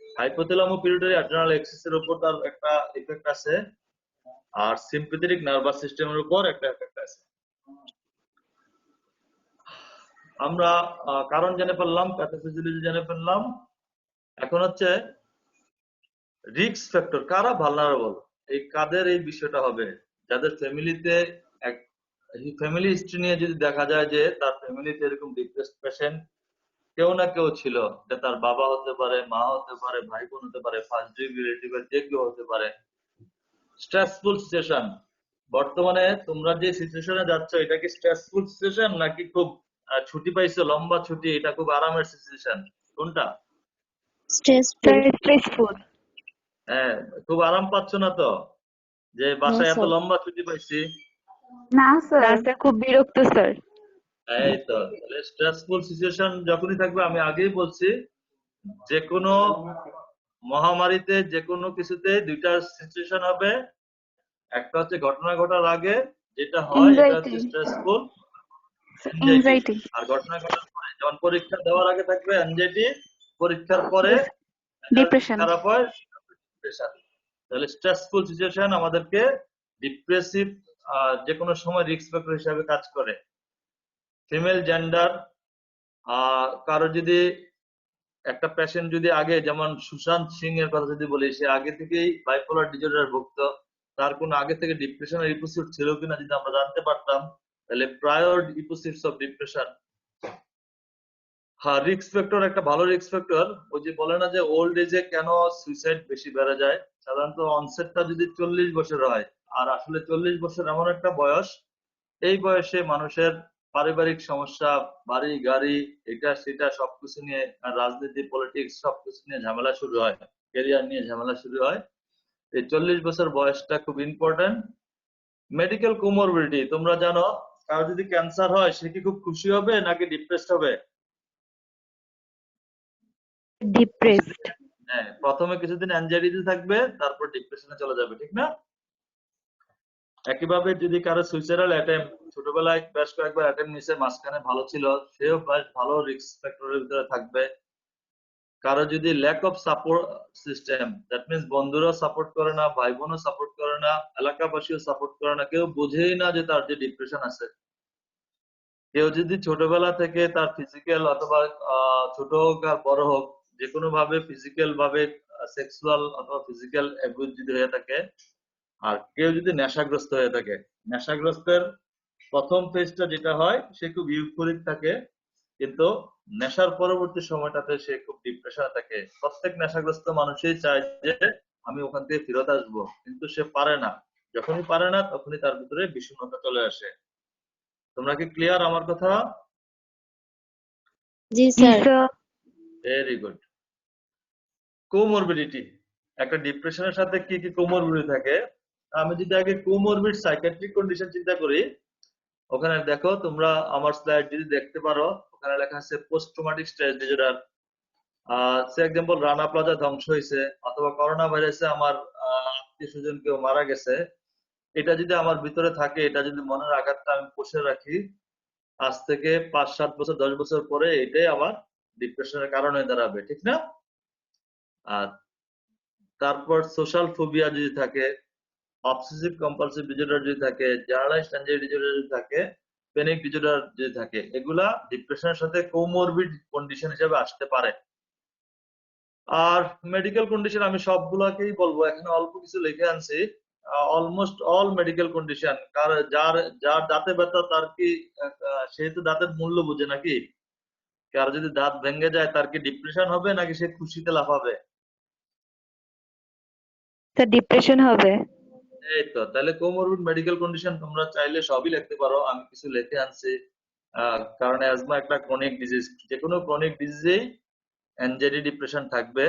হাইপোথ্যালামো পিটুইটারি অ্যাড্রিনাল এক্সিসের উপর তার একটা ইফেক্ট আছে, আর সিম্প্যাথেটিক নার্ভাস সিস্টেমের উপর একটা এফেক্ট আছে। আমরা কারণ জেনে ফেললাম, প্যাথোফিজিওলজি জেনে ফেললাম। এখন হচ্ছে রিস্ক ফ্যাক্টর, কারা ভালনারেবল, এই কাদের এই বিষয়টা হবে। যাদের ফ্যামিলিতে ফ্যামিলি হিস্ট্রি নিয়ে যদি দেখা যায় যে তার ফ্যামিলিতে এরকম ডিপ্রেসড পেশেন্ট কেউ না কেউ ছিল, যে তার বাবা হতে পারে, মা হতে পারে, ভাই বোন হতে পারে, ফার্স্ট ডিগ্রি রিলেটিভের যে কেউ হতে পারে। স্ট্রেসফুল সিচুয়েশন, বর্তমানে তোমরা যে সিচুয়েশনে যাচ্ছ, এটা কি স্ট্রেসফুল সিচুয়েশন নাকি খুব ছুটি পাইছো, লম্বা ছুটি, এটা খুব আরামের সিচুয়েশন? কোনটা? স্ট্রেসফুল। Sir stressful. হ্যাঁ, খুব আরাম পাচ্ছ না তো, যে না বাসায় এত স্যার। লম্বা ছুটি পাইছি। না স্যার, খুব বিরক্ত স্যার। এই তো, তাহলে স্ট্রেসফুল সিচুয়েশন যখনই থাকবে, আমি আগেই বলছি, যে কোনো মহামারীতে, যে কোনো কিছুতে দুইটা সিচুয়েশন হবে। একটা হচ্ছে ঘটনা ঘটার আগে যেটা হয়, এটা হচ্ছে এনজাইটি। Stressful anxiety. এনজাইটি। আর ঘটনা ঘটার পরে, যেমন পরীক্ষা দেওয়ার আগে থাকবে অ্যাংজাইটি, পরীক্ষার পরে ডিপ্রেশন। খারাপ হয় ডিপ্রেশন। তাহলে স্ট্রেসফুল সিচুয়েশন আমাদেরকে ডিপ্রেসিভ যে কোনো সময় রিস্ক ফ্যাক্টর হিসাবে কাজ করে। ফিমেল জেন্ডার, কারো যদি একটা পেশেন্ট যদি আগে, যেমন সুশান্ত সিং এর কথা যদি বলি, সে আগে থেকেই বাইপোলার ডিসঅর্ডার ভুগত, তার কোনো আগে থেকে ডিপ্রেশনের এপিসোড ছিল কিনা যদি আমরা জানতে পারতাম, তাহলে প্রায়র এপিসোডস অফ ডিপ্রেশন। হ্যাঁ, রিস্ক ফ্যাক্টর, একটা ভালো রিস্ক ফ্যাক্টর। ওই যে বলে না যে ওল্ড এজে কেন সুইসাইড বেশি বেড়ে যায়, সাধারণত অনসেটটা যদি 40 বছর হয়, আর আসলে 40 বছর এমন একটা বয়স, এই বয়সে মানুষের পারিবারিক সমস্যা, বাড়ি গাড়ি, এটা সেটা সবকিছু নিয়ে, রাজনীতি পলিটিক্স সবকিছু নিয়ে ঝামেলা শুরু হয়, ক্যারিয়ার নিয়ে ঝামেলা শুরু হয়। এই 40 বছর বয়সটা খুব ইম্পর্টেন্ট। মেডিকেল কোমরবিডিটি, তোমরা জানো কারো যদি ক্যান্সার হয় সে কি খুব খুশি হবে নাকি ডিপ্রেসড হবে? ডিপ্রেসড। হ্যাঁ, প্রথমে কিছুদিন অ্যাংজাইটিতে থাকবে, তারপর ডিপ্রেশনে চলে যাবে, ঠিক না? একইভাবে যদি কারো সুইসাইডাল অ্যাটেম্প, ছোটবেলায় বেশ কয়েকবার অ্যাটেম্প নিছে, মাঝখানে ভালো ছিল, সেও বেশ ভালো রিস্ক ফ্যাক্টরের ভিতরে থাকবে। কারো যদি lack of support system, that means বন্ধুরাও সাপোর্ট করে না, ভাই বোনও সাপোর্ট করে না, এলাকাবাসীও সাপোর্ট করে না, কেউ বোঝেই না যে তার যে ডিপ্রেশন আছে। কেউ যদি ছোটবেলা থেকে তার ফিজিক্যাল অথবা ছোট হোক আর বড় হোক, যে কোনো ভাবে ফিজিক্যাল ভাবে সেক্সুয়াল অথবা ফিজিক্যাল অ্যাবিউজ যদি হয়ে থাকে, আর কেউ যদি নেশাগ্রস্ত হয়ে থাকে, নেশাগ্রস্তের প্রথম ফেজটা যেটা হয়, সে খুব ইউফোরিক থাকে, কিন্তু নেশার পরবর্তী সময়টাতে সে খুব ডিপ্রেশনে থাকে। প্রত্যেক নেশাগ্রস্ত মানুষই চায় যে আমি ওখান থেকে ফেরত আসবো, কিন্তু সে পারে না। যখনই পারে না তখনই তার ভিতরে বিষণ্ণতা চলে আসে। তোমরা কি ক্লিয়ার আমার কথা? জি জি sir. Sir. Very good. Comorbidity, একটা ডিপ্রেশনের সাথে কি কি কোমরবিডিটি থাকে? আমি যদি আগে কোমরবিড সাইকিয়াট্রিক কন্ডিশন চিন্তা করি, ওখানে দেখো তোমরা আমার স্লাইড যদি দেখতে পারো, ওখানে লেখা আছে পোস্ট ট্রমাটিক স্ট্রেস ডিসঅর্ডার। সে এক্সাম্পল রানা প্লাজা ধ্বংস হয়েছে, অথবা করোনা ভাইরাসে আমার আত্মীয় স্বজন কেউ মারা গেছে, এটা যদি আমার ভিতরে থাকে, এটা যদি মনের আঘাতটা আমি পুষে রাখি, আজ থেকে 5-7 বছর 10 বছর পরে এটাই আমার ডিপ্রেশনের কারণ হয়ে দাঁড়াবে, ঠিক না? আর তারপর সোশ্যাল ফোবিয়া যদি থাকে, অবসেসিভ কম্পালসিভ ডিসঅর্ডার যদি থাকে, জার্নালাইজড অ্যাংজাইটি ডিসঅর্ডার যদি থাকে, প্যানিক ডিসঅর্ডার যদি থাকে, এগুলা ডিপ্রেশনের সাথে কোমরবিড কন্ডিশন হিসেবে আসতে পারে। আর মেডিকেল কন্ডিশন আমি সবগুলাকেই বলবো, এখানে অল্প কিছু লিখে আনছি। অলমোস্ট অল মেডিকেল কন্ডিশন, যার যার দাঁতে ব্যথা তার কি সে তো দাঁতের মূল্য বুঝে নাকি? কার যদি দাঁত ভেঙে যায় তার কি ডিপ্রেশন হবে নাকি সে খুশিতে লাফাবে? স্যার ডিপ্রেশন হবে। এই তো, তাহলে কোমরবিড মেডিকেল কন্ডিশন তোমরা চাইলে সবই লিখতে পারো, আমি কিছু লিখে আনছি। কারণ অ্যাজমা একটা ক্রনিক ডিজিজ, যে কোনো ক্রনিক ডিজিজেই অ্যাংজাইটি ডিপ্রেশন থাকবে।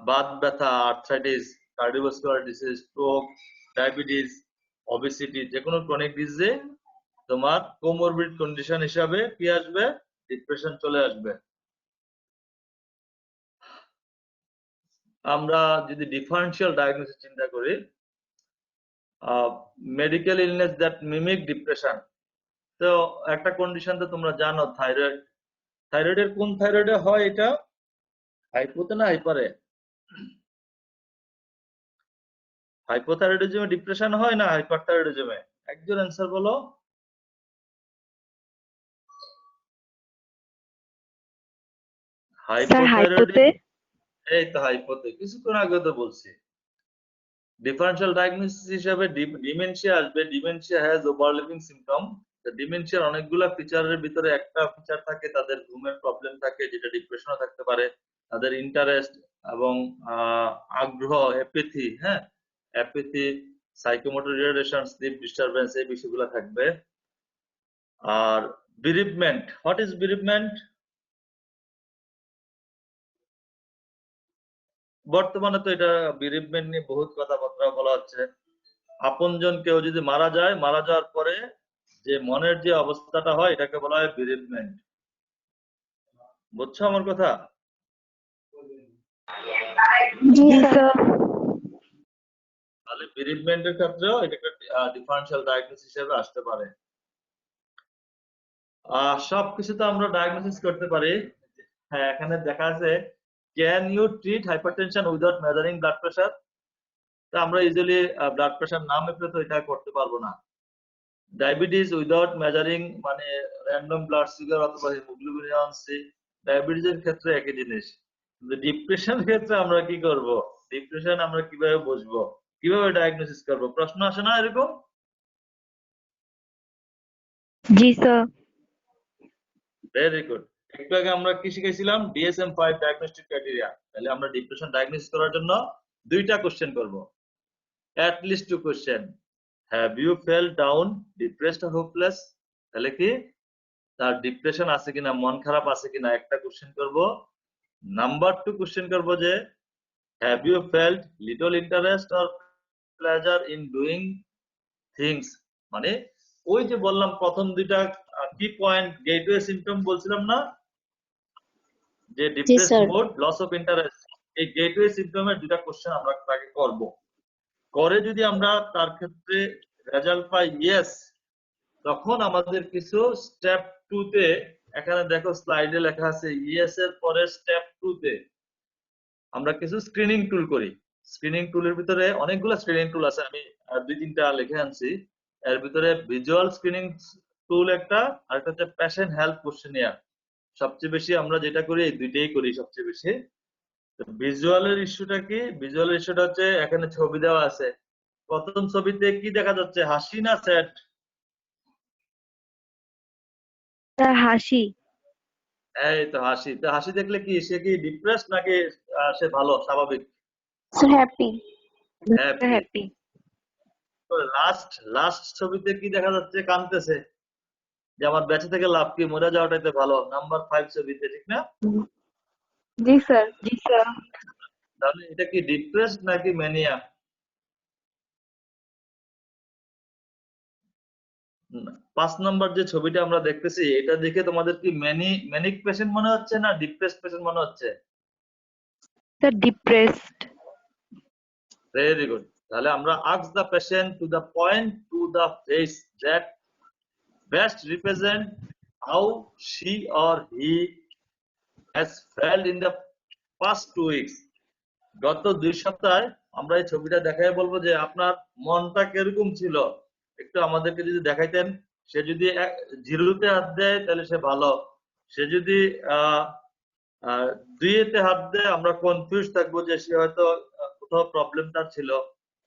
বাত ব্যথা, arthritis, cardiovascular disease, stroke, diabetes, obesity, যে কোনো ক্রনিক ডিজিজে তোমার কোমরবিড কন্ডিশন হিসাবে কি আসবে? ডিপ্রেশন চলে আসবে। আমরা যদি ডিফারেন্সিয়াল ডায়াগনোসিস চিন্তা করি, medical illness that mimic depression, তো একটা কন্ডিশন তো তোমরা জানো, থাইরয়েড। থাইরয়েডের কোন থাইরয়েডে হয় এটা? হাইপোতে না হাইপারে? হাইপোথাইরয়েডিজমে ডিপ্রেশন হয় না হাইপারথাইরয়েডিজমে? একজন অ্যান্সার বলো। স্যার হাইপোতে। এই তো হাইপোতে, কিছুক্ষণ আগে তো বলছি। ডিফারেন্সিয়াল ডায়াগনোসিস হিসাবে ডিমেনশিয়া আসবে। Dementia has overlapping symptom. ডিমেনশিয়ার অনেকগুলা ফিচারের ভিতরে একটা ফিচার থাকে তাদের ঘুমের প্রবলেম থাকে, যেটা ডিপ্রেশনও থাকতে পারে। তাদের ইন্টারেস্ট এবং আগ্রহ, অ্যাপেথি, হ্যাঁ apathy, psychomotor retardation, sleep disturbance, এই বিষয়গুলো থাকবে। আর বিরিভমেন্ট, হোয়াট ইজ বিরিভমেন্ট? বর্তমানে তো এটা বিরিভমেন্ট নিয়ে বহুত কথাবার্তা বলা হচ্ছে। আপনজন কেউ যদি মারা যায়, মারা যাওয়ার পরে যে মনের যে অবস্থাটা হয়, এটাকে বলা হয় বিরিভমেন্ট। বুঝছো আমার কথা? জি জি স্যার। স্যার। তাহলে বিরিভমেন্টের ক্ষেত্রেও এটা একটা ডিফারেন্সিয়াল ডায়াগনোসিস হিসেবে আসতে পারে। সবকিছু তো আমরা ডায়াগনোসিস করতে পারি। হ্যাঁ, এখানে দেখা আছে can you treat hypertension without measuring blood pressure? তা আমরা ইজিলি ব্লাড প্রেশার না মেপে তো এটা করতে পারবো না। ডায়াবেটিস উইদাউট মেজারিং মানে র্যান্ডম ব্লাড সুগার অথবা হিমোগ্লোবিন A1C, ডায়াবেটিসের ক্ষেত্রে একই জিনিস। কিন্তু ডিপ্রেশন ক্ষেত্রে আমরা কি করব? ডিপ্রেশন আমরা কিভাবে বুঝবো, কিভাবে ডায়াগনোসিস করব? প্রশ্ন আসে না এরকম? জি স্যার। Very good. একটু আগে আমরা কি শিখেছিলাম? DSM-5 diagnostic criteria. তাহলে আমরা ডিপ্রেশন ডায়াগনোসিস করার জন্য দুইটা কোশ্চেন করব, at least 2 question. Have you felt down, depressed or hopeless? তাহলে কি তার ডিপ্রেশন আছে কিনা, মন খারাপ আছে কিনা একটা কোশ্চেন করব। নাম্বার 2 কোশ্চেন করব যে have you felt little interest or pleasure in doing things? মানে ওই যে বললাম প্রথম দুইটা কি পয়েন্ট, গেটওয়ে সিম্পটম বলছিলাম না, যে depress sir. Mood, loss of interest, এই গেটওয়ে সিম্পটমের দুইটা কোশ্চেন আমরা তাকে করব। করে যদি আমরা তার ক্ষেত্রে রেজাল্ট পাই ইয়েস, তখন আমাদের কিছু স্টেপ 2 তে, এখানে দেখো স্লাইডে লেখা আছে ইয়েস এর পরে স্টেপ 2 তে আমরা কিছু স্ক্রিনিং টুল করি। স্ক্রিনিং টুলের ভিতরে অনেকগুলো স্ক্রিনিং টুল আছে, আমি 2-3টা লিখে আনছি। এর ভিতরে ভিজুয়াল স্ক্রিনিং টুল একটা, আর একটা হচ্ছে পেশেন্ট হেল্প কোশ্চেনিয়ার। সবচেয়ে বেশি আমরা যেটা করি এই দুইটাই করি সবচেয়ে বেশি। ভিজুয়ালের ইস্যুটা কি? ভিজুয়ালের ইস্যুটা হচ্ছে এখানে ছবি দেওয়া আছে। প্রথম ছবিতে কি দেখা যাচ্ছে, হাসি না স্যাড? স্যার হাসি। এই তো হাসি। তো হাসি দেখলে কি সে কি ডিপ্রেসড নাকি সে ভালো স্বাভাবিক? So happy. হ্যাপি। হ্যাপি। তো লাস্ট ছবিতে কি দেখা যাচ্ছে, কাঁদতেছে, যে আমার বেঁচে থেকে লাভ কি, মরে যাওয়াটাই তো ভালো, নাম্বার 5 ছবিতে, ঠিক না? জি স্যার। জি স্যার। তাহলে এটা কি ডিপ্রেসড নাকি ম্যানিয়া? 5 নাম্বার যে ছবিটা আমরা দেখতেছি, এটা দেখে তোমাদের কি ম্যানিক পেশেন্ট মনে হচ্ছে না ডিপ্রেসড পেশেন্ট মনে হচ্ছে? Sir depressed. Very good. তাহলে আমরা ask the patient to the point to the face that best represent how she or he has felt in the past 2 weeks. গত 2 সপ্তাহে আমরা এই ছবিটা দেখাই বলবো যে আপনার মনটা কিরকম ছিল, একটু আমাদেরকে যদি দেখাইতেন। সে যদি 0-তে হাত দেয় তাহলে সে ভালো, সে যদি 2-তে হাত দেয় আমরা কনফিউজ থাকবো যে সে হয়তো কোথাও প্রবলেম তার ছিল।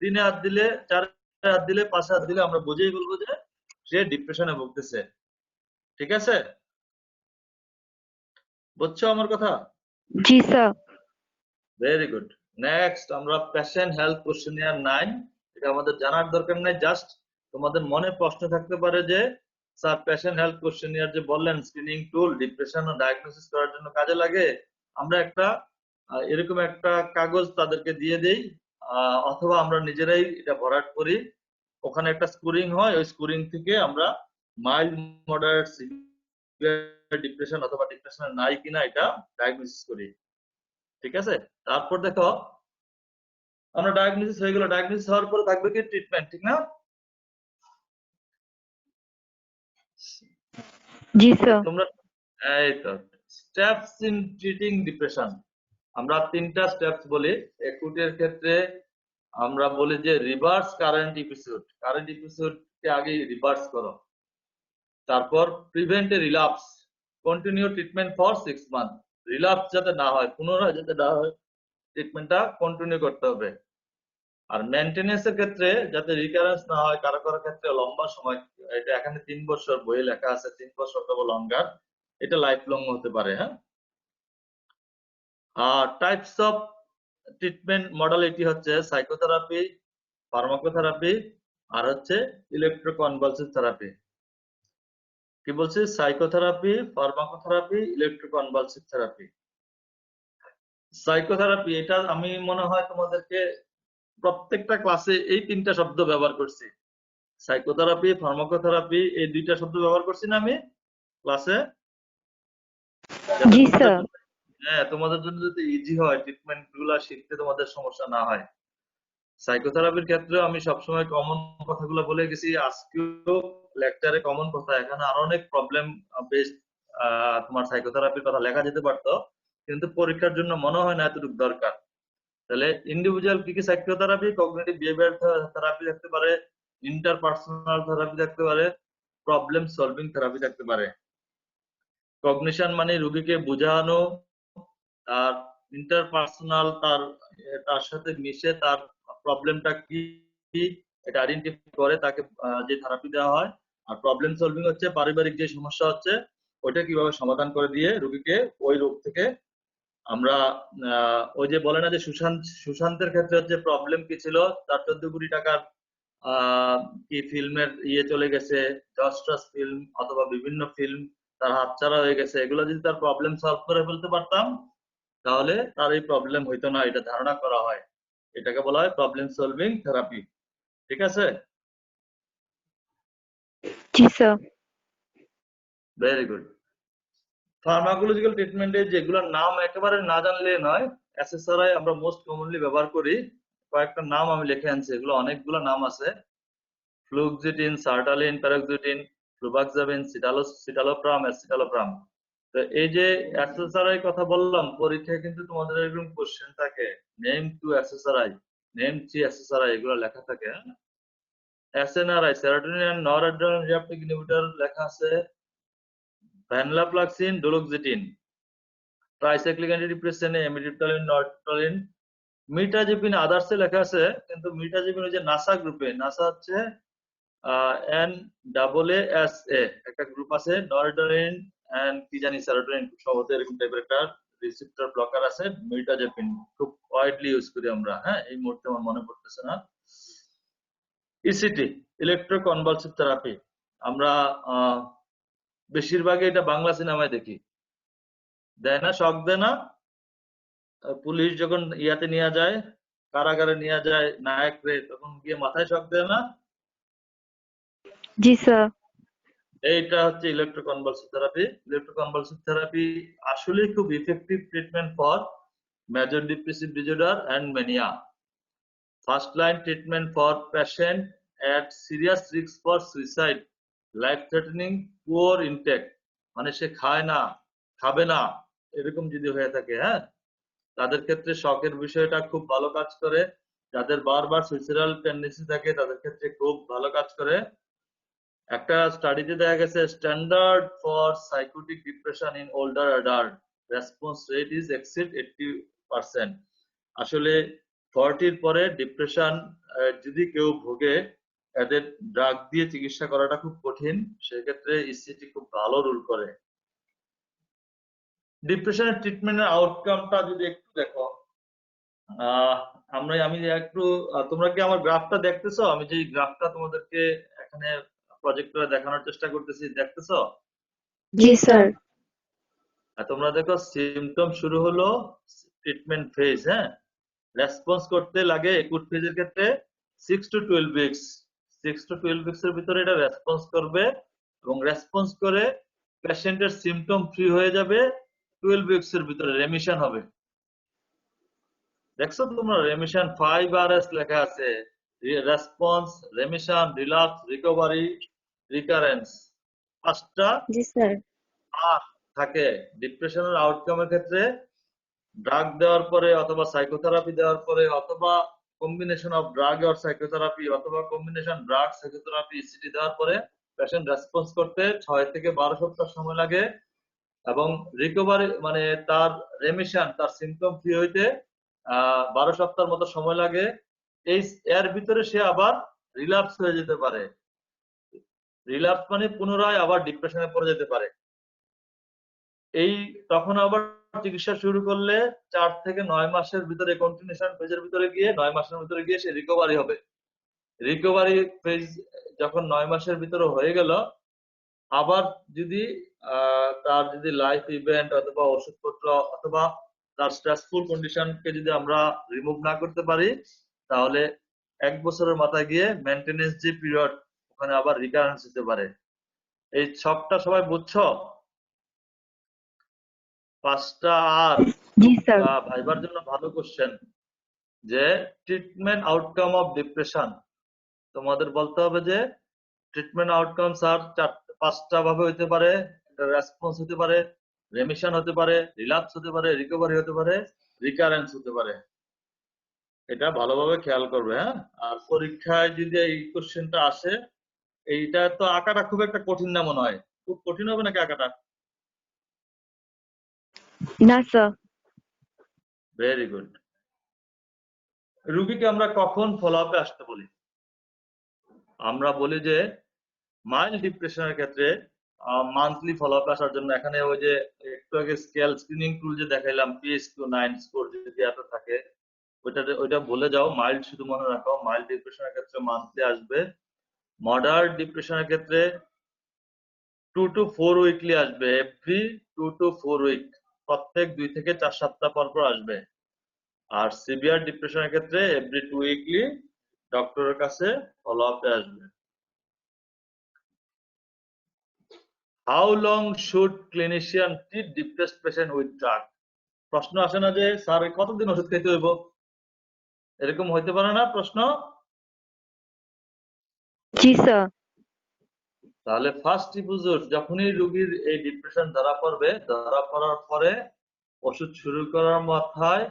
3-এ হাত দিলে, 4-এ হাত দিলে, 5-এ হাত দিলে আমরা বুঝেই বলবো যে সে ডিপ্রেশনে ভুগতেছে। ঠিক আছে? বুঝছো আমার কথা? জি স্যার। Very good. নেক্সট আমরা পেশেন্ট হেলথ কোশ্চেনিয়ার 9। এটা আমাদের জানার দরকার নাই, জাস্ট তোমাদের মনে প্রশ্ন থাকতে পারে যে স্যার পেশেন্ট হেলথ কোশ্চেনিয়ার যে বললেন স্ক্রিনিং টুল ডিপ্রেশন ও ডায়াগনোসিস করার জন্য কাজে লাগে, আমরা একটা এরকম একটা কাগজ তাদেরকে দিয়ে দেই, অথবা আমরা নিজেরাই এটা ভরাট করি। ওখানে একটা স্কোরিং হয়, ওই স্কোরিং থেকে আমরা মাইল্ড, মডারেট, সিভিয়ার ডিপ্রেশন অথবা ডিপ্রেশন নাই কিনা এটা ডায়াগনোসিস করি। ঠিক আছে? তারপর দেখো আমরা ডায়াগনোসিস হয়ে গেল, ডায়াগনোসিস হওয়ার পরে থাকবে কি ট্রিটমেন্ট, ঠিক না? জি স্যার। তোমরা এই তো স্টেপস ইন ট্রিটিং ডিপ্রেশন, আমরা 3টা স্টেপস বলি। একুটের ক্ষেত্রে আমরা বলি যে রিভার্স কারেন্ট এপিসোড, কারেন্ট এপিসোডকে আগে রিভার্স করো। তারপর prevent A relapse, continue treatment for 6 month, relapse যাতে না হয়, পুনরায় যাতে না হয়, ট্রিটমেন্টটা কন্টিনিউ করতে হবে। আর মেইনটেনেন্স এর ক্ষেত্রে যাতে রিকারেন্স না হয়, কারো কারো ক্ষেত্রে লম্বা সময়, এটা এখানে 3 বছর বইয়ে লেখা আছে, 3 বছর অথবা লঙ্গার, এটা লাইফ লং হতে পারে। হ্যাঁ, আর টাইপস অফ ট্রিটমেন্ট মডালিটি হচ্ছে সাইকোথেরাপি, ফার্মাকোথেরাপি, আর হচ্ছে ইলেকট্রোকনভালসিভ থেরাপি। কি বলছি? Psychotherapy, pharmacotherapy, electroconvulsive therapy. Psychotherapy, এটা আমি মনে হয় তোমাদেরকে প্রত্যেকটা ক্লাসে এই 3টা শব্দ ব্যবহার করছি, সাইকোথেরাপি, ফার্মাকোথেরাপি, এই 2টা শব্দ ব্যবহার করছি না আমি ক্লাসে? জি স্যার। হ্যাঁ, তোমাদের জন্য যাতে ইজি হয়, ট্রিটমেন্ট গুলা শিখতে তোমাদের সমস্যা না হয়। সাইকোথেরাপির ক্ষেত্রে আমি সবসময় কমন কথাগুলো বলে গেছি, আজকেও লেকচারে কমন কথা। এখানে আরো অনেক প্রবলেম বেসড তোমার সাইকোথেরাপির কথা লেখা যেতে পারতো, কিন্তু পরীক্ষার জন্য মনে হয় না এতটুকু দরকার। তাহলে ইন্ডিভিজুয়াল কি কি সাইকোথেরাপি, কগনিটিভ বিহেভিয়ার থেরাপি থাকতে পারে, ইন্টারপার্সোনাল থেরাপি থাকতে পারে, প্রবলেম সলভিং থেরাপি থাকতে পারে। কগনিশন মানে রোগীকে বোঝানো, আর ইন্টারপার্সোনাল তার সাথে মিশে তার প্রবলেমটা কি এটা আইডেন্টিফাই করে তাকে যে থেরাপি দেওয়া হয়। আর প্রবলেম সলভিং হচ্ছে পারিবারিক যে সমস্যা হচ্ছে ওইটা কিভাবে সমাধান করে দিয়ে রোগীকে ওই রোগ থেকে আমরা ওই যে বলে না যে সুশান্তের ক্ষেত্রে হচ্ছে প্রবলেম কি ছিল, তার 14 কোটি টাকার কি ফিল্মের চলে গেছে, জস্টাস ফিল্ম অথবা বিভিন্ন ফিল্ম তার হাতছাড়া হয়ে গেছে, এগুলো যদি তার প্রবলেম সলভ করে ফেলতে পারতাম তাহলে তার এই প্রবলেম হইতো না, এটা ধারণা করা হয়। এটাকে বলা হয় প্রবলেম সলভিং থেরাপি। ঠিক আছে, জি স্যার। Very good. ফার্মাকোলজিক্যাল ট্রিটমেন্টে যেগুলোর নাম একেবারে না জানলে নয়, এসএসআরআই আমরা মোস্ট কমনলি ব্যবহার করি। কয়েকটা নাম আমি লিখে আনছি, এগুলো অনেকগুলো নাম আছে। ফ্লুক্সিটিন, সার্টালিন, প্যারাক্সিটিন, ফ্লুবাক্সামিন, সিটালোপ্রাম, এসিটালোপ্রাম। তো এই যে এসএসআরআই কথা বললাম, পরীক্ষায় কিন্তু তোমাদের এরকম কোশ্চেন থাকে, name two SSRI, name 3 SSRI, এগুলো লেখা থাকে। SNRI, serotonin and noradrenaline reuptake inhibitor লেখা আছে, ভ্যানলাপ্লাক্সিন, ডুলোক্সিটিন, ট্রাইসাইক্লিক অ্যান্টিডিপ্রেসেন্ট, এমিডিপ্টালিন, নরট্রিপ্টালিন, মিটাজিপিন আদার্সে লেখা আছে, কিন্তু মিটাজিপিন ওই যে নাসা গ্রুপে, নাসা হচ্ছে NAASA একটা গ্রুপ আছে, নরডারিন এন্ড কি জানি সেরোটোনিন, খুব সহজে এরকম টাইপের একটা রিসেপ্টর ব্লকার আছে, মিটাজেপিন খুব ওয়াইডলি ইউজ করি আমরা। হ্যাঁ, এই মুহূর্তে আমার মনে পড়তেছে না। ইসিটি, ইলেকট্রোকনভালসিভ থেরাপি, আমরা বেশিরভাগই এটা বাংলা সিনেমায় দেখি, দেয় না, শক দেয় না, পুলিশ যখন ইয়াতে নিয়ে যায়, কারাগারে নিয়ে যায় নায়ক রে, তখন গিয়ে মাথায় শক দেয় না। জি স্যার। এইটা হচ্ছে ইলেকট্রোকনভালসিভ থেরাপি। ইলেকট্রোকনভালসিভ থেরাপি আসলে খুব effective treatment for major depressive disorder and mania. First line treatment for patient at serious risk for suicide, life threatening poor intake, মানে সে খায় না, খাবে না, এরকম যদি হয়ে থাকে, হ্যাঁ, তাদের ক্ষেত্রে শকের বিষয়টা খুব ভালো কাজ করে। যাদের বারবার সুইসাইডাল টেন্ডেন্সি থাকে তাদের ক্ষেত্রে খুব ভালো কাজ করে। একটা স্টাডিতে দেখা গেছে standard for psychotic depression in older adult response rate is exceed 80%। আসলে 40-র পরে ডিপ্রেশন যদি কেউ ভোগে, এদের ড্রাগ দিয়ে চিকিৎসা করাটা খুব কঠিন, সেক্ষেত্রে ইসিটি খুব ভালো রোল করে। ডিপ্রেশনের ট্রিটমেন্টের আউটকামটা যদি একটু দেখো, আমি একটু, তোমরা কি আমার গ্রাফটা দেখতেছো? আমি যে গ্রাফটা তোমাদেরকে এখানে প্রজেক্টরে দেখানোর চেষ্টা করতেছি, দেখতেছো? জি স্যার। তোমরা দেখো, সিমটম শুরু হলো, ট্রিটমেন্ট ফেজ, হ্যাঁ, রেসপন্স করতে লাগে একুট ফেজের ক্ষেত্রে 6 to 12 উইকস। 6 to 12 উইকস এর ভিতরে এটা রেসপন্স করবে, এবং রেসপন্স করে পেশেন্টের সিমটম ফ্রি হয়ে যাবে, 12 উইকস এর ভিতরে রেমিশন হবে। দেখছো তোমরা, রেমিশন 5RS লেখা আছে, response, remission, relapse, recovery, recurrence, 5টা জি স্যার। আর থাকে ডিপ্রেশনের আউটকামের ক্ষেত্রে। ড্রাগ দেওয়ার পরে অথবা সাইকোথেরাপি দেওয়ার পরে অথবা কম্বিনেশন অফ ড্রাগ আর সাইকোথেরাপি অথবা কম্বিনেশন ড্রাগ সাইকোথেরাপি ইসিটি দেওয়ার পরে পেশেন্ট রেসপন্স করতে 6 থেকে 12 সপ্তাহ সময় লাগে, এবং রিকভারি মানে তার রেমিশন, তার সিমটম ফ্রি হইতে 12 সপ্তাহের মতো সময় লাগে। এর ভিতরে সে আবার রিল্যাপস হয়ে যেতে পারে। রিল্যাপস মানে পুনরায় আবার ডিপ্রেশনে পড়ে যেতে পারে। এই তখন আবার চিকিৎসা শুরু করলে 4 থেকে 9 মাসের ভিতরে কন্টিনিউশন ফেজের ভিতরে গিয়ে 9 মাসের ভিতরে গিয়ে সে রিকভারি হবে। রিকভারি ফেজ যখন 9 মাসের ভিতরে হয়ে গেল, আবার যদি তার যদি লাইফ ইভেন্ট অথবা ওষুধপত্র অথবা তার স্ট্রেসফুল কন্ডিশনকে যদি আমরা রিমুভ না করতে পারি, তাহলে 1 বছরের মাথায় গিয়ে মেইনটেনেন্স যে পিরিয়ড, ওখানে আবার রিকারেন্স হতে পারে। এই ছকটা সবাই বুঝছো? 5টা আর জি স্যার। ভাইবার জন্য ভালো কোশ্চেন, যে ট্রিটমেন্ট আউটকাম অফ ডিপ্রেশন, তোমাদের বলতে হবে যে ট্রিটমেন্ট আউটকাম স্যার 5টা ভাবে হইতে পারে। রেসপন্স হতে পারে, রেমিশন হতে পারে, রিল্যাপস হতে পারে, রিকভারি হতে পারে, রিকারেন্স হতে পারে। এটা ভালোভাবে খেয়াল করবে, হ্যাঁ। আর পরীক্ষায় যদি এই কোশ্চেনটা আসে, এইটা তো আঁকাটা খুব একটা কঠিন না মনে হয়। খুব কঠিন হবে নাকি আঁকাটা? না স্যার। Very good. রুগীকে আমরা কখন ফলো আপে আসতে বলি? আমরা বলি যে মাইল্ড ডিপ্রেশনের ক্ষেত্রে মান্থলি ফলো আপ আসার জন্য। এখানে ওই যে একটু আগে স্কেল স্ক্রিনিং টুল যে দেখাইলাম, PH-9 স্কোর যদি এত থাকে, ওইটা ভুলে যাও, মাইল্ড শুধু মনে রাখো। মাইল্ড ডিপ্রেশনের ক্ষেত্রে মান্থলি আসবে। মডারেট ডিপ্রেশনের ক্ষেত্রে 2 to 4 উইকলি আসবে, এভরি 2 to 4 উইক, প্রত্যেক 2 থেকে 4 সপ্তাহ পর পর আসবে। আর সিভিয়ার ডিপ্রেশনের ক্ষেত্রে এভরি 2 উইকলি ডক্টরের কাছে ফলো আপে আসবে। How long should clinician treat depressed patient with drug? প্রশ্ন আসে না যে স্যার কতদিন ওষুধ খেতে হইব, এরকম হইতে পারে না প্রশ্ন? জি স্যার। তাহলে ফার্স্ট ইপিসোড যখনই রোগীর এই ডিপ্রেশন ধরা পড়বে, ধরা পড়ার পরে ওষুধ শুরু করার মাথায়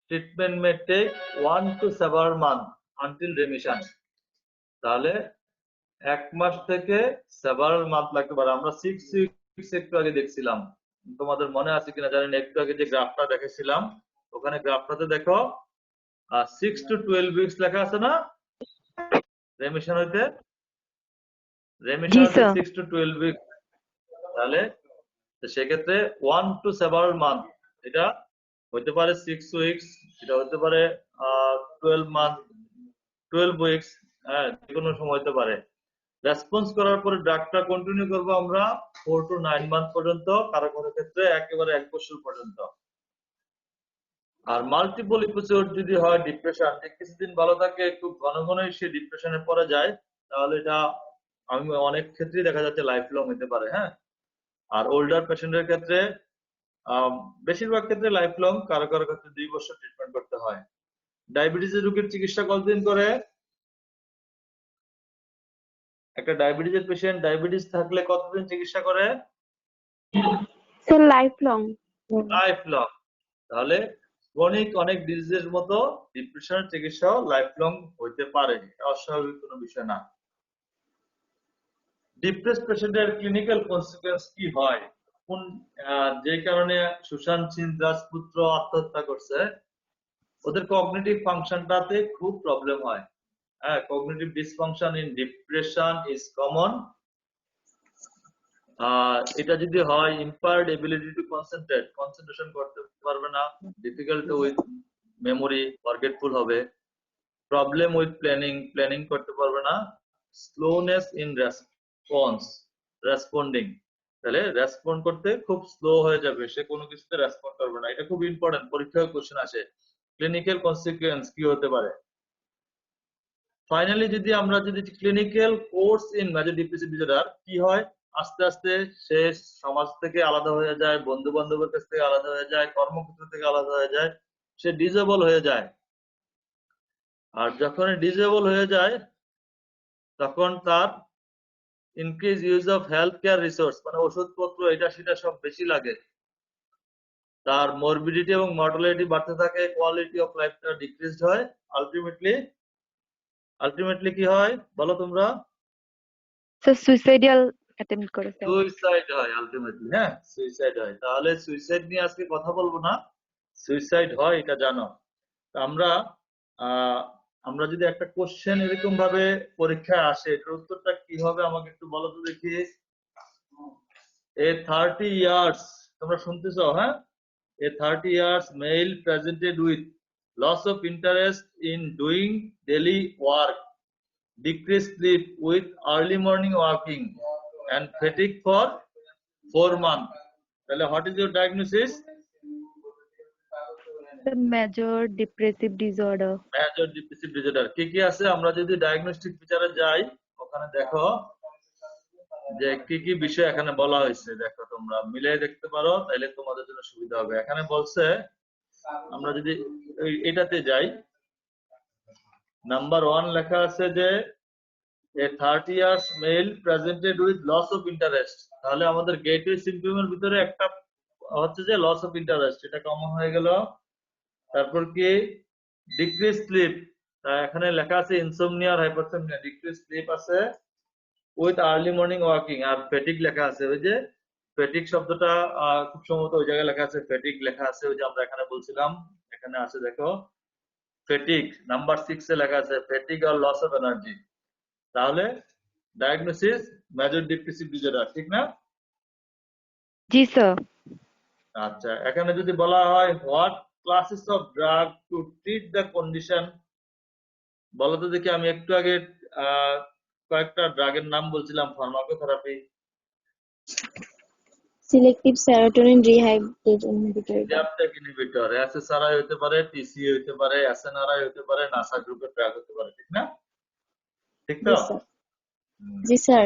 treatment may take 1 to 7 months until remission. তাহলে 1 মাস থেকে 7 মান্থ লাগতে পারে। আমরা 6 উইকস একটু আগে দেখছিলাম, তোমাদের মনে আছে কিনা জানি না, একটু আগে যে গ্রাফটা দেখেছিলাম, ওখানে গ্রাফটাতে দেখো 6 to 12 উইকস লেখা আছে না রেমিশন হইতে? রেমিশন জি হইতে স্যার। 6 to 12 weeks. তাহলে সেক্ষেত্রে 1 to 7 মান্থ, এটা হতে পারে 6 উইকস, এটা হতে পারে 12 মান্থ, 12 উইকস, হ্যাঁ, যে কোনো সময় হতে পারে। রেসপন্স করার পরে ড্রাগটা কন্টিনিউ করবো আমরা 4 to 9 মান্থ পর্যন্ত, কারো কারো ক্ষেত্রে একেবারে 1 বছর পর্যন্ত। আর মাল্টিপল এপিসোড যদি হয় ডিপ্রেশন, কিছুদিন ভালো থাকে, খুব ঘন ঘনই সে ডিপ্রেশনে পড়ে যায়, তাহলে এটা আমি অনেক ক্ষেত্রেই দেখা যাচ্ছে লাইফ লং হতে পারে, হ্যাঁ। আর ওল্ডার পেশেন্টের ক্ষেত্রে বেশিরভাগ ক্ষেত্রে লাইফ লং, কারো কারো ক্ষেত্রে 2 বছর ট্রিটমেন্ট করতে হয়। ডায়াবেটিসের রোগীর চিকিৎসা কতদিন করে? একটা ডায়াবেটিসের পেশেন্ট ডায়াবেটিস থাকলে কতদিন চিকিৎসা করে? Sir life long. Life long. তাহলে ক্রনিক অনেক ডিজিজের মতো ডিপ্রেশনের চিকিৎসাও লাইফ লং হইতে পারে, এটা অস্বাভাবিক কোনো বিষয় না। ডিপ্রেসড পেশেন্টের ক্লিনিক্যাল কনসিকুয়েন্স কি হয়? কোন যে কারণে সুশান্ত সিং রাজপুত্র আত্মহত্যা করছে, ওদের কগনিটিভ ফাংশনটাতে খুব প্রবলেম হয়। হ্যাঁ, cognitive dysfunction in depression is common. এটা যদি হয় ইম্পায়ার্ড এবিলিটি টু কনসেন্ট্রেট, কনসেন্ট্রেশন করতে পারবে না, ডিফিকাল্ট উইথ মেমোরি, ফরগেটফুল হবে, প্রবলেম উইথ প্ল্যানিং, প্ল্যানিং করতে পারবে না, স্লোনেস ইন রেসপন্স, রেসপন্ডিং, তাহলে রেসপন্ড করতে খুব স্লো হয়ে যাবে, সে কোনো কিছুতে রেসপন্ড করবে না। এটা খুব ইম্পর্টেন্ট, পরীক্ষায় কোশ্চেন আসে ক্লিনিক্যাল কনসিকুয়েন্স কি হতে পারে। ফাইনালি যদি clinical course in major depressive disorder কি হয়, আস্তে আস্তে সে সমাজ থেকে আলাদা হয়ে যায়, বন্ধু বান্ধবের কাছ থেকে আলাদা হয়ে যায়, কর্মক্ষেত্র থেকে আলাদা হয়ে যায়, সে ডিসেবল হয়ে যায়। আর যখন ডিসেবল হয়ে যায় তখন তার increase use of health care resource, মানে ওষুধপত্র এটা সেটা সব বেশি লাগে, তার মরবিডিটি এবং মর্টালিটি বাড়তে থাকে, কোয়ালিটি অফ লাইফটা ডিক্রিজড হয়, আলটিমেটলি কি হয় বলো তোমরা? স্যার সুইসাইডাল অ্যাটেম্প্ট করে স্যার। সুইসাইড হয় আলটিমেটলি, হ্যাঁ, সুইসাইড হয়। তাহলে সুইসাইড নিয়ে আজকে কথা বলবো না, সুইসাইড হয় এটা জানো। আমরা আমরা যদি একটা কোশ্চেন এরকম ভাবে পরীক্ষায় আসে, এটার উত্তরটা কি হবে আমাকে একটু বলো তো দেখি। এ 30 ইয়ার্স, তোমরা শুনতেছো? হ্যাঁ, a 30 years male presented with loss of interest in doing daily work, decreased sleep with early morning walking and fatigue for 4 months. তাহলে what is your diagnosis? Major depressive disorder. Major depressive disorder। কি কি আছে আমরা যদি ডায়াগনস্টিক ফিচারে যাই, ওখানে দেখো যে কি কি বিষয় এখানে বলা হয়েছে, দেখো তোমরা মিলিয়ে দেখতে পারো, তাহলে তোমাদের জন্য সুবিধা হবে। এখানে বলছে, আমরা যদি এটাতে যাই, নাম্বার 1 লেখা আছে যে a 30 years male presented with loss of interest। তাহলে আমাদের গেটওয়ে সিম্পটমের ভিতরে একটা হচ্ছে যে লস অফ ইন্টারেস্ট, এটা কমন হয়ে গেল। তারপর কি ডিক্রিজ স্লিপ, এখানে লেখা আছে ইনসোমনিয়া আর হাইপারসোমনিয়া। ডিক্রিজ স্লিপ আছে উইথ আর্লি মর্নিং ওয়াকিং, আর ফেটিক লেখা আছে। ওই যে ফেটিক শব্দটা খুব সম্ভবত ওই জায়গায় লেখা আছে, ফেটিক লেখা আছে, ওই যে আমরা এখানে বলছিলাম, এখানে আছে দেখো ফেটিক নাম্বার 6 এ লেখা আছে ফেটিক আর লস অফ এনার্জি। তাহলে ডায়াগনোসিস মেজর ডিপ্রেসিভ ডিসঅর্ডার, ঠিক না? জি স্যার। আচ্ছা, এখানে যদি বলা হয় what classes of drug to treat the condition, বলো তো দেখি। আমি একটু আগে কয়েকটা ড্রাগের নাম বলছিলাম, pharmacotherapy. Selective serotonin rehydrate inhibitor. Reuptake inhibitor, SSRI হতে পারে, টিসিএ হতে পারে, এসএনআরআই হতে পারে, নাসা গ্রুপের ড্রাগ হতে পারে, ঠিক না? ঠিক তো? জি স্যার। জি স্যার।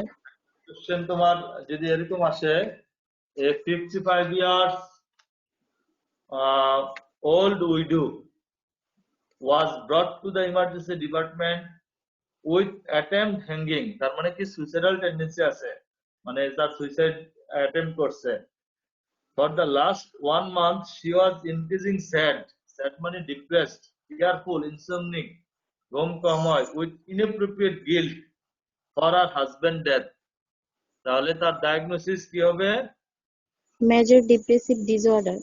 কোশ্চেন তোমার যদি এরকম আসে, a 55 years old widow was brought to the emergency department with attempt hanging, তার মানে কি সুইসাইডাল টেন্ডেন্সি আছে, মানে তার সুইসাইড অ্যাটেম্প্ট করছে। For the last 1 month she was increasing sad, sad মানে depressed, fearful, insomniac, ঘুম কম হয়, with inappropriate guilt for her husband death। তাহলে তার ডায়াগনোসিস কি হবে? Major depressive disorder.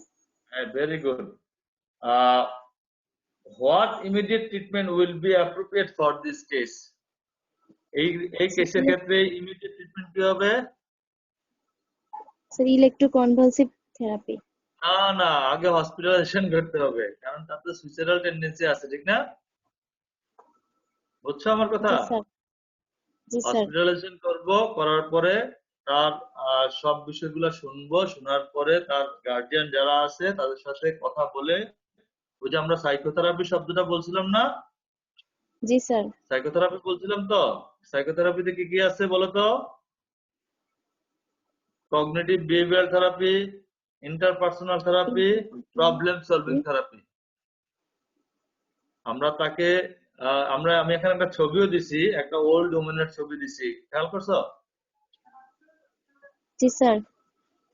Very good. What immediate treatment will be appropriate for this case? এই কেসের ক্ষেত্রে ইমিডিয়েট ট্রিটমেন্ট কি হবে? Sir electroconvulsive therapy. না না, আগে হসপিটালাইজেশন করতে হবে, কারণ তার তো সুইসাইডাল টেন্ডেন্সি আছে, ঠিক না? বুঝছো আমার কথা? জি স্যার। জি স্যার। হসপিটালাইজেশন করব, করার পরে তার সব বিষয়গুলো শুনবো, শোনার পরে তার গার্ডিয়ান যারা আছে তাদের সাথে কথা বলে, ওই যে আমরা সাইকোথেরাপি শব্দটা বলছিলাম না? জি স্যার। সাইকোথেরাপি বলছিলাম তো, সাইকোথেরাপিতে কি কি আছে বলো তো? Cognitive behaviour therapy, interpersonal therapy, problem solving therapy. আমরা তাকে আমি এখানে একটা ছবিও দিছি, একটা ওল্ড ওম্যানের ছবি দিছি, খেয়াল করছো? জি স্যার।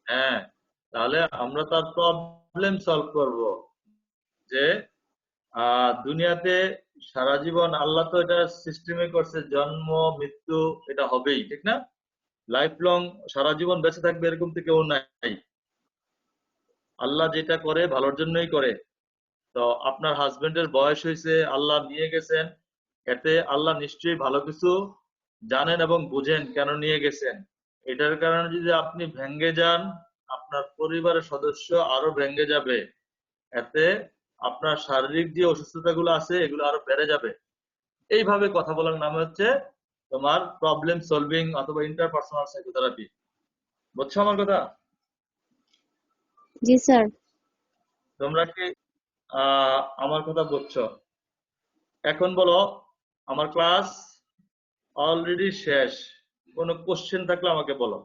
হ্যাঁ, তাহলে আমরা তার প্রবলেম সলভ করব, যে দুনিয়াতে সারা জীবন আল্লাহ তো এটা সিস্টেমে করছে, জন্ম মৃত্যু এটা হবেই, ঠিক না? লাইফ লং সারা জীবন বেঁচে থাকবে এরকম তো কেউ নাই। আল্লাহ যেটা করে ভালোর জন্যই করে। তো আপনার হাজবেন্ডের বয়স হয়েছে, আল্লাহ নিয়ে গেছেন, এতে আল্লাহ নিশ্চয়ই ভালো কিছু জানেন এবং বুঝেন কেন নিয়ে গেছেন। এটার কারণে যদি আপনি ভেঙে যান, আপনার পরিবারের সদস্য আরো ভেঙে যাবে, এতে আপনার শারীরিক যে অসুস্থতাগুলো আছে এগুলো আরো বেড়ে যাবে। এইভাবে কথা বলার নাম হচ্ছে তোমার প্রবলেম সলভিং অথবা ইন্টারপার্সোনাল সাইকোথেরাপি। বুঝছো আমার কথা? জি স্যার। তোমরা কি আমার কথা বুঝছো? এখন বলো, আমার ক্লাস অলরেডি শেষ, কোনো কোশ্চেন থাকলে আমাকে বলো।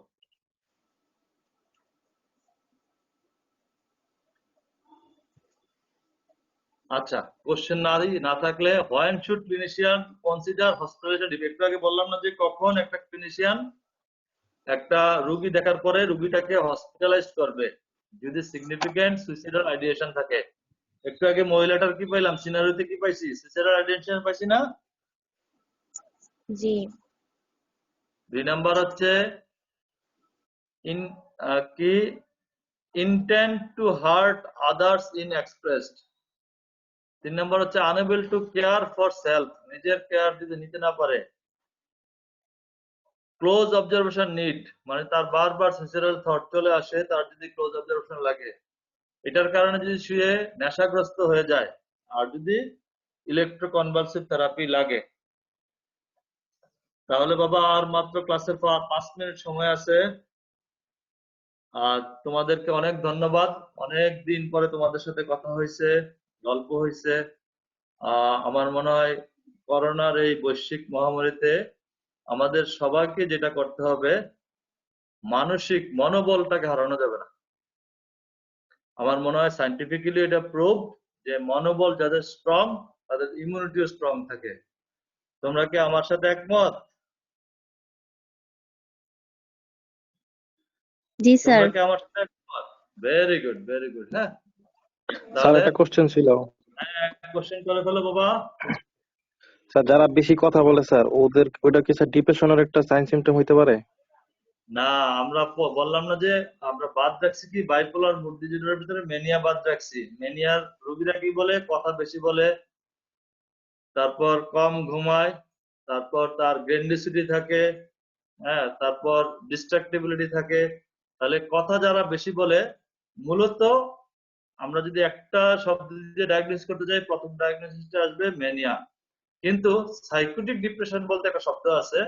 আচ্ছা, কোশ্চেন না থাকলে when should clinician consider hospitalisation? একটু আগে বললাম না যে কখন একটা ক্লিনিশিয়ান একটা রোগী দেখার পরে রোগীটাকে হসপিটালাইজ করবে? যদি সিগনিফিকেন্ট সুইসাইডাল আইডিয়েশন থাকে। একটু আগে মহিলাটার কি পাইলাম, সিনারিওতে কি পাইছি? সুইসাইডাল আইডিয়েশন পাইছি না? জি। 2 নাম্বার হচ্ছে কি intent to hurt others in expressed. 3 number হচ্ছে unable to care for self, নিজের কেয়ার যদি নিতে না পারে। ক্লোজ অবজারভেশন নিড, মানে তার বারবার সুইসাইডাল থট চলে আসে, তার যদি ক্লোজ অবজারভেশন লাগে। এটার কারণে যদি শুয়ে নেশাগ্রস্ত হয়ে যায়, আর যদি ইলেকট্রোকনভালসিভ থেরাপি লাগে। তাহলে বাবা আর মাত্র ক্লাসের 5 মিনিট সময় আছে। আর তোমাদেরকে অনেক ধন্যবাদ, অনেক দিন পরে তোমাদের সাথে কথা হয়েছে, গল্প হয়েছে। আমার মনে হয় করোনার এই বৈশ্বিক মহামারীতে আমাদের সবাইকে যেটা করতে হবে, মানসিক মনোবলটাকে হারানো যাবে না। আমার মনে হয় সায়েন্টিফিক্যালি এটা প্রুভ যে মনোবল যাদের স্ট্রং তাদের ইমিউনিটিও স্ট্রং থাকে। তোমরা কি আমার সাথে একমত? জি স্যার। তোমরা কি আমার সাথে একমত? Very good, very good. হ্যাঁ, স্যার তাহলে একটা কোশ্চেন ছিল। কোশ্চেন করে ফেলো বাবা। স্যার যারা বেশি কথা বলে স্যার ওটা কি স্যার ডিপ্রেশনের একটা সাইন সিমটম হইতে পারে? না, আমরা বললাম না যে আমরা বাদ রাখছি কি বাইপোলার মুড ডিসঅর্ডারের ভিতরে মেনিয়া বাদ রাখছি। মেনিয়ার রোগীরা কি বলে, কথা বেশি বলে, তারপর কম ঘুমায়, তারপর তার গ্রেন্ডিসিটি থাকে, হ্যাঁ, তারপর ডিস্ট্রাক্টিবিলিটি থাকে। তাহলে কথা যারা বেশি বলে, মূলত আমরা যদি একটা শব্দ দিয়ে ডায়াগনোস করতে যাই, প্রথম ডায়াগনোসিসটা আসবে ম্যানিয়া। কিন্তু সাইকোটিক ডিপ্রেশন বলতে একটা শব্দ আছে,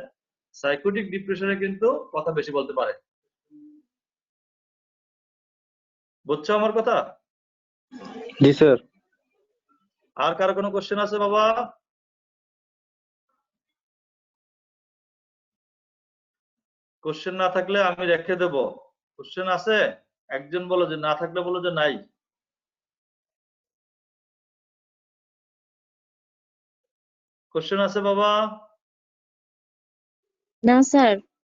সাইকোটিক ডিপ্রেশনে কিন্তু কথা বেশি বলতে পারে। বুঝছো আমার কথা? জি স্যার। আর কারো কোনো কোশ্চেন আছে বাবা? কোশ্চেন না থাকলে আমি রেখে দেব। কোশ্চেন আছে? একজন বলো যে না থাকলে বলো যে নাই। কোশ্চেন আছে বাবা? না স্যার।